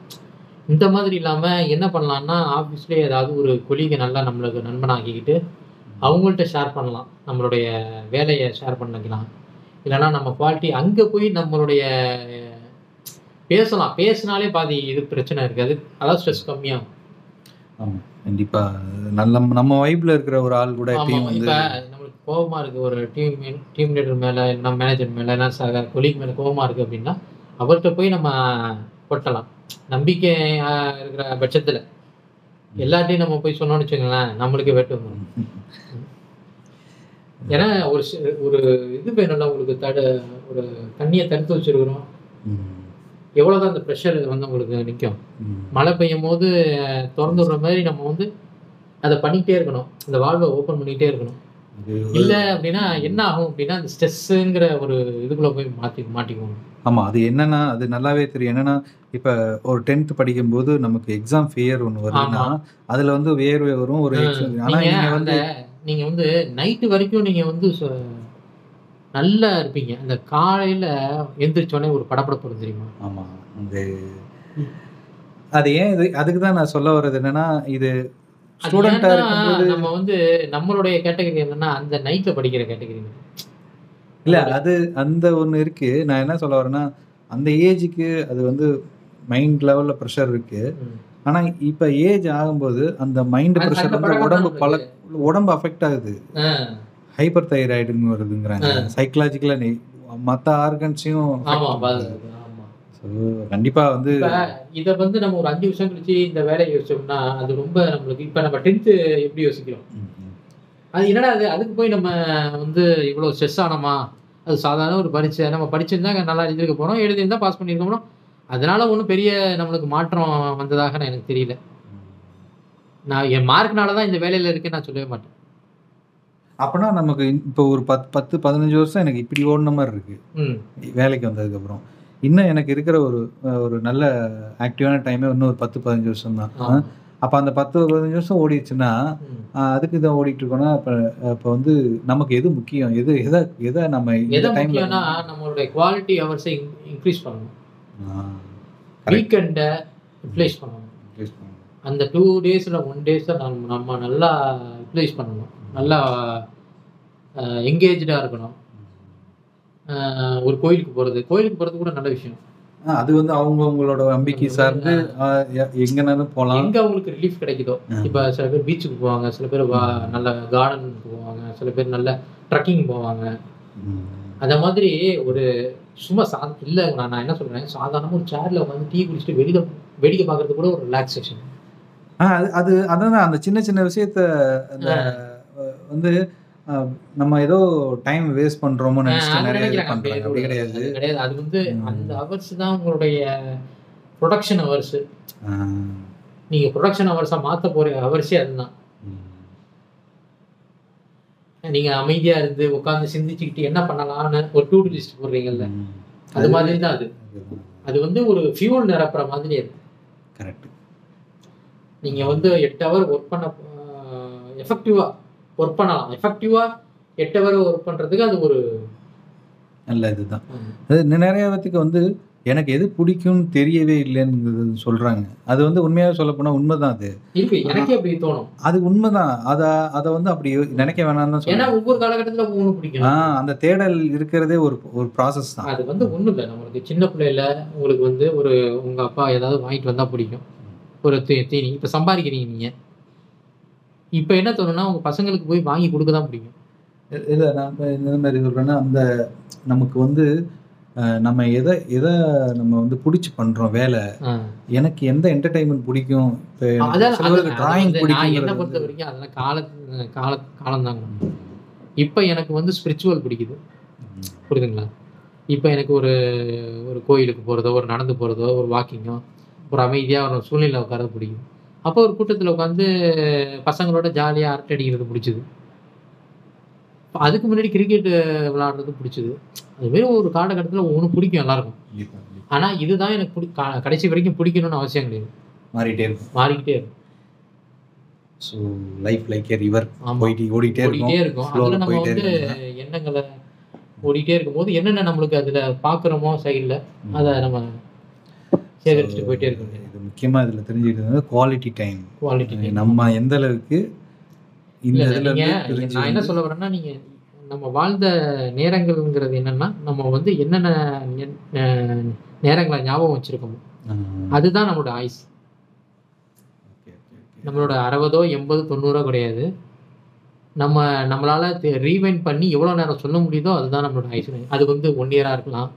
Speaker 1: இந்த மாதிரி இல்லாமல் என்ன பண்ணலான்னா, ஆஃபீஸ்லேயே ஏதாவது ஒரு கொலீகை நல்லா நம்மளுக்கு நண்பனாக்கிக்கிட்டு அவங்கள்ட்ட ஷேர் பண்ணலாம், நம்மளுடைய வேலையை ஷேர் பண்ணிக்கலாம். இல்லைனா நம்ம குவாலிட்டி அங்கே போய் நம்மளுடைய பேசினாலே பாதி இது பிரச்சனை இருக்காது. அதாவது ஸ்ட்ரெஸ் கம்மியாகும். ஆமாம், கண்டிப்பாக. நம்ம வைப்பில் இருக்கிற ஒரு ஆள் கூட எப்பயும் வந்து
Speaker 2: நம்மளுக்கு கோபமாக இருக்குது, ஒரு டீம் லீடர் மேலே, நம்ம மேனேஜர் மேலே, சக கொலீக் மேலே கோபமாக இருக்குது அப்படின்னா அவர்கிட்ட போய் நம்ம கொட்டலாம். நம்பிக்கை இருக்கிற பட்சத்தில் எல்லாத்தையும் நம்ம போய் சொன்னோம்னு வச்சுக்கோங்களேன், நம்மளுக்கு வெட்டு வந்துடும். ஏன்னா ஒரு இது வேணும்ல, உங்களுக்கு ஒரு தண்ணியை தடுத்து வச்சிருக்கிறோம். எவ்வளோதான் அந்த ப்ரெஷர் வந்து உங்களுக்கு நிற்கும். மழை பெய்யும் போது திறந்து விடுற மாதிரி நம்ம வந்து அதை பண்ணிக்கிட்டே இருக்கணும், அந்த வால்வை ஓப்பன் பண்ணிக்கிட்டே இருக்கணும். இல்லை அப்படின்னா என்ன ஆகும் அப்படின்னா, அந்த ஸ்ட்ரெஸ்ஸுங்கிற ஒரு இதுக்குள்ளே போய் மாட்டிக்குவோம்.
Speaker 1: ஆமாம், அது என்னன்னா, அது நல்லாவே தெரியும். என்னன்னா, இப்போ ஒரு 10th படிக்கும்போது நமக்கு எக்ஸாம் ஃபியர் ஒன்று வருதுன்னா அதில் வந்து வேர்வை வரும். ஆனால் நீங்கள் வந்து
Speaker 2: நைட்டு வரைக்கும் நீங்கள் வந்து நல்லா இருப்பீங்க. அந்த காலையில எந்திரிச்சோனே ஒரு படபடப்பு வரும் தெரியுமா?
Speaker 1: ஆமா. அது ஏன் அதுக்கு தான் நான் சொல்ல வர்றது என்னன்னா, இது
Speaker 2: அது
Speaker 1: ஸ்டூடெண்ட்டா
Speaker 2: ஏன்னா
Speaker 1: இருக்கும்போது
Speaker 2: நம்ம வந்து நம்மளுடைய கேட்டகரி என்னன்னா, அந்த நைட்ல படிக்கிற கேட்டகரி.
Speaker 1: இல்ல அது அந்த ஒண்ணு இருக்கு. நான் என்ன சொல்ல வரேன்னா, அந்த ஏஜ்க்கு அது வந்து மைண்ட் லெவல்ல பிரஷர் இருக்கு. ஆனா, இப்ப ஏஜ் ஆகும்போது அந்த மைண்ட் பிரஷர்
Speaker 2: அந்த
Speaker 1: வந்து
Speaker 2: பழக்கம் தான்
Speaker 1: உடம்பு அஃபெக்ட் ஆகுது. ஹைப்பர் தைராய்டுன்னு வருதுங்கிறாங்க. சைக்காலஜிக்கலா மத்த ஆர்கன்ஸையும்
Speaker 2: ஆமா.
Speaker 1: ஸோ கண்டிப்பா வந்து
Speaker 2: இப்ப இத வந்து நம்ம ஒரு 5 வருஷம் கழிச்சு இந்த வேலைய யோசிச்சோம்னா, அது ரொம்ப நம்மளுக்கு இப்ப நம்ம 10த் எப்படி யோசிக்கிறோம்? அது என்னடா அது அதுக்கு போய் நம்ம வந்து இவ்வளோ ஸ்ட்ரெஸ் ஆனோமா? அது சாதாரண ஒரு பரீட்சை. நம்ம படிச்சிருந்தா நல்லா எழுதியிருக்க போறோம். எழுதியிருந்தா பாஸ் பண்ணியிருக்க போறோம். அதனால ஒண்ணும் பெரிய நம்மளுக்கு மாற்றம் வந்ததாக எனக்கு தெரியல. நான் என் மார்க்னால தான் இந்த வேலையில இருக்கேன்னு நான் சொல்லவே மாட்டேன்.
Speaker 1: அப்பனா நமக்கு இப்போ ஒரு 10, 15 வருஷம் எனக்கு இப்படி ஓடுன மாரி இருக்கு. வேலைக்கு வந்ததுக்கப்புறம். இன்னும் எனக்கு இருக்கிற ஒரு நல்ல ஆக்டிவான டைமே இன்னும் ஒரு 10, 15 வருஷம் தான். அப்ப அந்த 10, 15 வருஷம் ஓடிடுச்சுன்னா, அதுக்கு இதான் ஓடிட்டு இருக்கோம்னா, அப்ப வந்து நமக்கு எது முக்கியம்? எத நம்ம இந்த டைம்ல
Speaker 2: முக்கியம்னா நம்மளுடைய குவாலிட்டி ஹவர்ஸை இன்க்ரீஸ் பண்ணணும். வீக்கெண்ட யூட்டிலைஸ் பண்ணணும். அந்த 2 டேஸ்ல 1 டேஸ நம்ம நல்லா யூட்டிலைஸ் பண்ணணும். நல்லா எங்கேஜ்டா இருக்கணும். ஒரு கோயிலுக்கு போறது கூட நல்ல விஷயம்.
Speaker 1: அது வந்து அவங்களோட நம்பிக்கை சார்ந்து எங்கனாலும் போலாம். எங்க
Speaker 2: அவங்களுக்கு ரிலீஃப் கிடைக்குதோ. இப்ப சில பேர் பீச்சுக்கு போவாங்க, சில பேர் நல்ல கார்டனுக்கு போவாங்க, சில பேர் நல்ல ட்ரெக்கிங் போவாங்க. அந்த மாதிரி ஒரு சும்மா இல்ல நான் என்ன சொல்றேன், சாதாரணமா ஒரு சேர்ல உட்காந்து டீ குடிச்சிட்டு வேடிக்கை பார்க்கறது கூட ஒரு ரிலாக்சேஷன்.
Speaker 1: அதான் அந்த சின்ன சின்ன விஷயத்த வந்து நம்ம ஏதோ டைம் வேஸ்ட் பண்றோமோன்னு நினைச்சிட்டு நிறைய பண்றாங்க. அப்படி கிடையாது.
Speaker 2: அது வந்து அந்த ஹவர்ஸ் தான் உங்களுடைய ப்ரொடக்ஷன் ஹவர்ஸ். நீங்க ப்ரொடக்ஷன் ஹவர்ஸா மாத்த போற ஹவர்ஸே அதுதான். நீங்க அமைதியா இருந்து உட்கார்ந்து சிந்திச்சுக்கிட்டு என்ன பண்ணலாம்னு ஒரு டூ டூ லிஸ்ட் போடுறீங்கல்ல, அது மாதிரி தான் அது. அது வந்து ஒரு ஃபியூல் நிரப்புற மாதிரி இருக்கு.
Speaker 1: கரெக்ட்.
Speaker 2: நீங்க வந்து 8 ஹவர் ஒர்க் பண்ண எஃபெக்டிவா ஒர்க் பண்ணலாம். எஃபெக்டிவா 8 ஹவர் ஒர்க் பண்றதுக்கு அது ஒரு
Speaker 1: நல்ல இதுதான். அது நிறைய பேத்துக்கு வந்து எனக்கு எது பிடிக்கும்னு தெரியவே இல்லைன்னு சொல்றாங்க. அது வந்து உண்மையாவே சொல்லப்போனா உண்மைதான். அது
Speaker 2: எனக்கே அப்படி தோணும்.
Speaker 1: அது உண்மைதான். அத வந்து அப்படி நினைக்க வேணாம்னு தான் சொல்றேன்.
Speaker 2: ஏன்னா ஒவ்வொரு காலகட்டத்துல ஒவ்வொரு பிடிக்கும்.
Speaker 1: அந்த தேடல் இருக்கிறதே ஒரு ப்ராசஸ் தான்.
Speaker 2: அது வந்து ஒண்ணும் இல்லை. நம்மளுக்கு சின்ன பிள்ளையில உங்களுக்கு வந்து உங்க அப்பா ஏதாவது வாங்கிட்டு வந்தா பிடிக்கும். ஒரு தீனி. இப்ப சம்பாதிக்கிறீங்க நீங்க. இப்ப என்ன தோணும்னா உங்க பசங்களுக்கு போய் வாங்கி கொடுக்க தான் பிடிக்கும்.
Speaker 1: இல்ல நான் இந்த மாதிரி சொல்றேன்னா, அந்த நமக்கு வந்து நம்ம எதை நம்ம வந்து பிடிச்சி பண்றோம் வேலை. எனக்கு எந்த என்டர்டைன்மெண்ட் பிடிக்கும். டிராயிங் பிடிக்கும்.
Speaker 2: என்ன பொறுத்த வரைக்கும் அதெல்லாம் காலம் தாங்க. இப்ப எனக்கு வந்து ஸ்பிரிச்சுவல் பிடிக்குது. புரியுதுங்களா? இப்ப எனக்கு ஒரு கோயிலுக்கு போறதோ, ஒரு நடந்து போறதோ, ஒரு வாக்கிங்கோ, ஒரு அமைதியா ஒரு சூழ்நிலை உட்காரது பிடிக்கும். அப்போ ஒரு கூட்டத்துல உட்காந்து பசங்களோட ஜாலியா அரட்டை அடிக்கிறது பிடிச்சது. அதுக்கு முன்னாடி கிரிக்கெட் விளையாடுறது பிடிச்சது. அதுமாரி ஒரு காலகட்டத்தில் ஒவ்வொன்றும் பிடிக்கும் எல்லாருக்கும். ஆனா இதுதான் எனக்கு கடைசி வரைக்கும் பிடிக்கணும்னு அவசியம் கிடையாது. மாறிக்கிட்டே இருக்கும்.
Speaker 1: So life like a river ஓடிட்டே இருக்கும்.
Speaker 2: அதில் நம்ம வந்து எண்ணங்களை ஓடிட்டே இருக்கும்போது என்னென்ன நம்மளுக்கு அதில் பார்க்குறோமோ சைடில் அதை நம்ம சேகரிச்சுட்டு போயிட்டே இருக்கோம்.
Speaker 1: இது முக்கியமாக இதில் தெரிஞ்சுக்கிட்டது குவாலிட்டி டைம். நம்ம எந்த அளவுக்கு
Speaker 2: நான் என்ன சொல்ல வரேன்னா, நீங்க நம்ம வாழ்ந்த நேரங்கள்ங்கிறது என்னன்னா, நம்ம வந்து என்னென்ன நேரங்களை ஞாபகம் வச்சிருக்கோமோ அதுதான் நம்மளோட ஆயுஸ். நம்மளோட 60, 80, 90 கிடையாது. நம்மளால ரீவைண்ட் பண்ணி எவ்வளவு நேரம் சொல்ல முடியுதோ அதுதான் நம்மளோட ஆயுஸ். அது வந்து 1 இயரா இருக்கலாம்,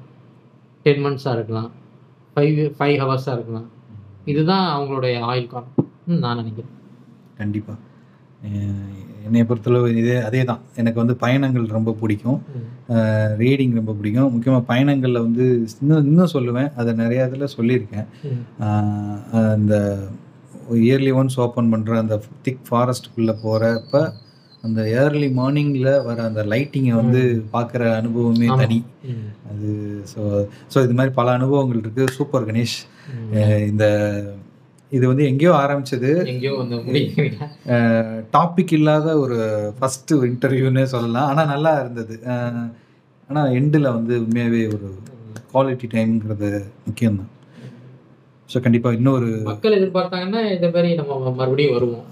Speaker 2: 10 மந்த்ஸா இருக்கலாம், 5 ஹவர்ஸா இருக்கலாம். இதுதான் அவங்களுடைய ஆயுள் காலம் நான் நினைக்கிறேன்.
Speaker 1: கண்டிப்பா என்னை பொறுத்தளவு அதே தான். எனக்கு வந்து பயணங்கள் ரொம்ப பிடிக்கும், ரீடிங் ரொம்ப பிடிக்கும். முக்கியமாக பயணங்களில் வந்து இன்னும் சொல்லுவேன், அதை நிறையா இதில் சொல்லியிருக்கேன். அந்த இயர்லி ஒன்ஸ் ஓப்பன் பண்ணுற அந்த திக் ஃபாரஸ்ட்டுக்குள்ளே போகிறப்ப அந்த ஏர்லி மார்னிங்கில் வர அந்த லைட்டிங்கை வந்து பார்க்குற அனுபவமே தனி. அது ஸோ இது மாதிரி பல அனுபவங்கள் இருக்குது. சூப்பர் கணேஷ். இது வந்து எங்கேயோ ஆரம்பிச்சது, டாபிக் இல்லாத ஒரு ஃபர்ஸ்ட் இன்டர்வியூன்னே சொல்லலாம். ஆனால் நல்லா இருந்தது. ஆனால் எண்டில் வந்து உண்மையாகவே ஒரு குவாலிட்டி டைம்ங்கிறது முக்கியம்தான். ஸோ கண்டிப்பாக இன்னொரு
Speaker 2: மக்கள் எதிர்பார்த்தாங்கன்னா இந்த மாதிரி நம்ம மறுபடியும் வருவோம்.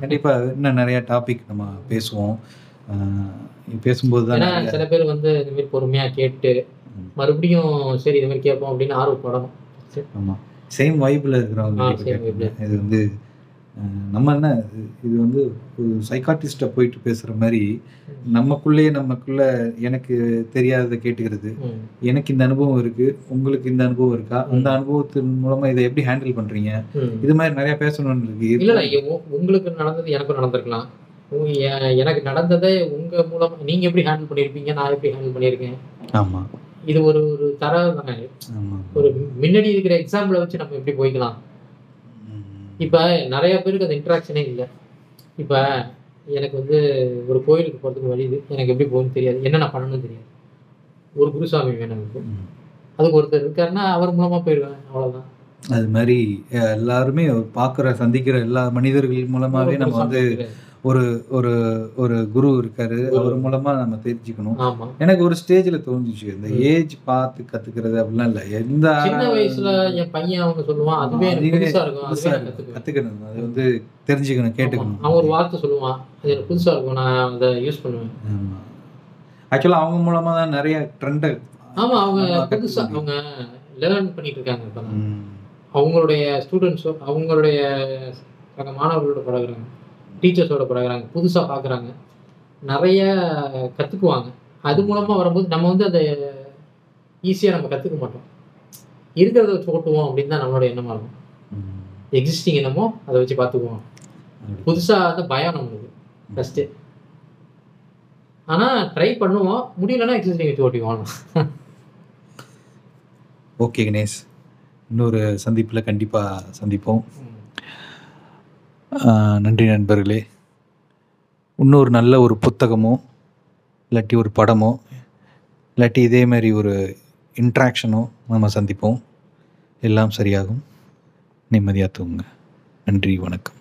Speaker 1: கண்டிப்பாக இன்னும் நிறையா டாபிக் நம்ம பேசுவோம். பேசும்போது தான்
Speaker 2: ஏன்னா சில பேர் வந்து இந்த மாதிரி பொறுமையாக கேட்டு மறுபடியும் சரி இது மாதிரி கேட்போம் அப்படின்னு ஆர்வப்படணும்.
Speaker 1: ஆமாம், சேம் வைப்பில் இருக்கிறவங்க இது வந்து நம்ம என்ன இது வந்து ஒரு சைக்காட்டிஸ்ட்டை போயிட்டு பேசுகிற மாதிரி நமக்குள்ள எனக்கு தெரியாததை கேட்டுக்கிறது. எனக்கு இந்த அனுபவம் இருக்குது, உங்களுக்கு இந்த அனுபவம் இருக்கா, அந்த அனுபவத்தின் மூலமாக இதை எப்படி ஹேண்டில் பண்ணுறீங்க, இது மாதிரி நிறையா பேசணும்னு இருக்கு.
Speaker 2: இல்லை உங்களுக்கு நடந்தது எனக்கும் நடந்திருக்கலாம். எனக்கு நடந்ததை உங்கள் மூலமாக நீங்கள் எப்படி ஹேண்டில் பண்ணியிருப்பீங்க, நான் எப்படி ஹேண்டில் பண்ணியிருக்கேன்.
Speaker 1: ஆமாம்,
Speaker 2: இது ஒரு ஒரு தரம் தானே. ஒரு முன்னாடி இருக்கிற எக்ஸாம்பிளை வச்சு நம்ம எப்படி போய்க்கலாம். இப்போ நிறைய பேருக்கு அந்த இன்ட்ராக்ஷனே இல்லை. இப்போ எனக்கு வந்து ஒரு கோயிலுக்கு போகிறதுக்கு வழி இது, எனக்கு எப்படி போகணும்னு தெரியாது, என்ன நான் பண்ணணும்னு தெரியாது. ஒரு குருசாமி வேணும் எனக்கு, அதுக்கு ஒருத்தர் இருக்காருன்னா அவர் மூலமாக போயிடுவேன், அவ்வளோதான்.
Speaker 1: அது மாதிரி எல்லாருமே சந்திக்கிற எல்லா மனிதர்கள் மூலமாகவே நம்ம வந்து ஒரு ஒரு ஒரு குரு இருக்காரு, அவர் மூலமா நம்ம தெரிஞ்சுக்கணும். எனக்கு ஒரு ஸ்டேஜ்ல தோணுச்சு இந்த ஏஜ் பார்த்து கத்துக்கிறது அப்படிலாம் இல்லை. எந்த
Speaker 2: சின்ன வயசுல என் பையன் அவங்க சொல்லுவான், அதுவே புதுசா இருக்கும்,
Speaker 1: கத்துக்கணும், அது வந்து தெரிஞ்சுக்கணும், கேட்டுக்கணும்.
Speaker 2: அவன் ஒரு வார்த்தை சொல்லுவான், அது எனக்கு புதுசா இருக்கும், நான் அதை யூஸ் பண்ணுவேன்.
Speaker 1: ஆக்சுவலா அவங்க மூலமா தான் நிறைய ட்ரெண்ட்.
Speaker 2: ஆமா, அவங்க புதுசா அவங்க லேர்ன் பண்ணிட்டு இருக்காங்க. இப்ப அவங்களுடைய ஸ்டூடெண்ட்ஸோ அவங்களுடைய மாணவர்களோட பழகுறாங்க, டீச்சர்ஸோட பழகுறாங்க, புதுசாக பார்க்குறாங்க, நிறைய கற்றுக்குவாங்க. அது மூலமாக வரும்போது நம்ம வந்து அதை ஈஸியாக நம்ம கற்றுக்க மாட்டோம், இருக்கிறத வச்சு ஓட்டுவோம் அப்படின்னு தான் நம்மளோட எண்ணமாக இருக்கும். எக்ஸிஸ்டிங் என்னமோ அதை வச்சு பார்த்துக்குவோம். புதுசாக அந்த பயம் நம்மளுக்கு ஃபஸ்ட்டு. ஆனால் ட்ரை பண்ணுவோம், முடியலன்னா எக்ஸிஸ்டிங் வச்சு ஓட்டிக்குவோம்.
Speaker 1: ஓகே கணேஷ், இன்னொரு சந்திப்பில் கண்டிப்பாக சந்திப்போம். நன்றி நண்பர்களே. இன்னொரு நல்ல ஒரு புத்தகமோ இல்லாட்டி ஒரு படமோ இல்லாட்டி இதே மாதிரி ஒரு இன்ட்ராக்ஷனோ நம்ம சந்திப்போம். எல்லாம் சரியாகும். நிம்மதியாக தூங்குங்க. நன்றி, வணக்கம்.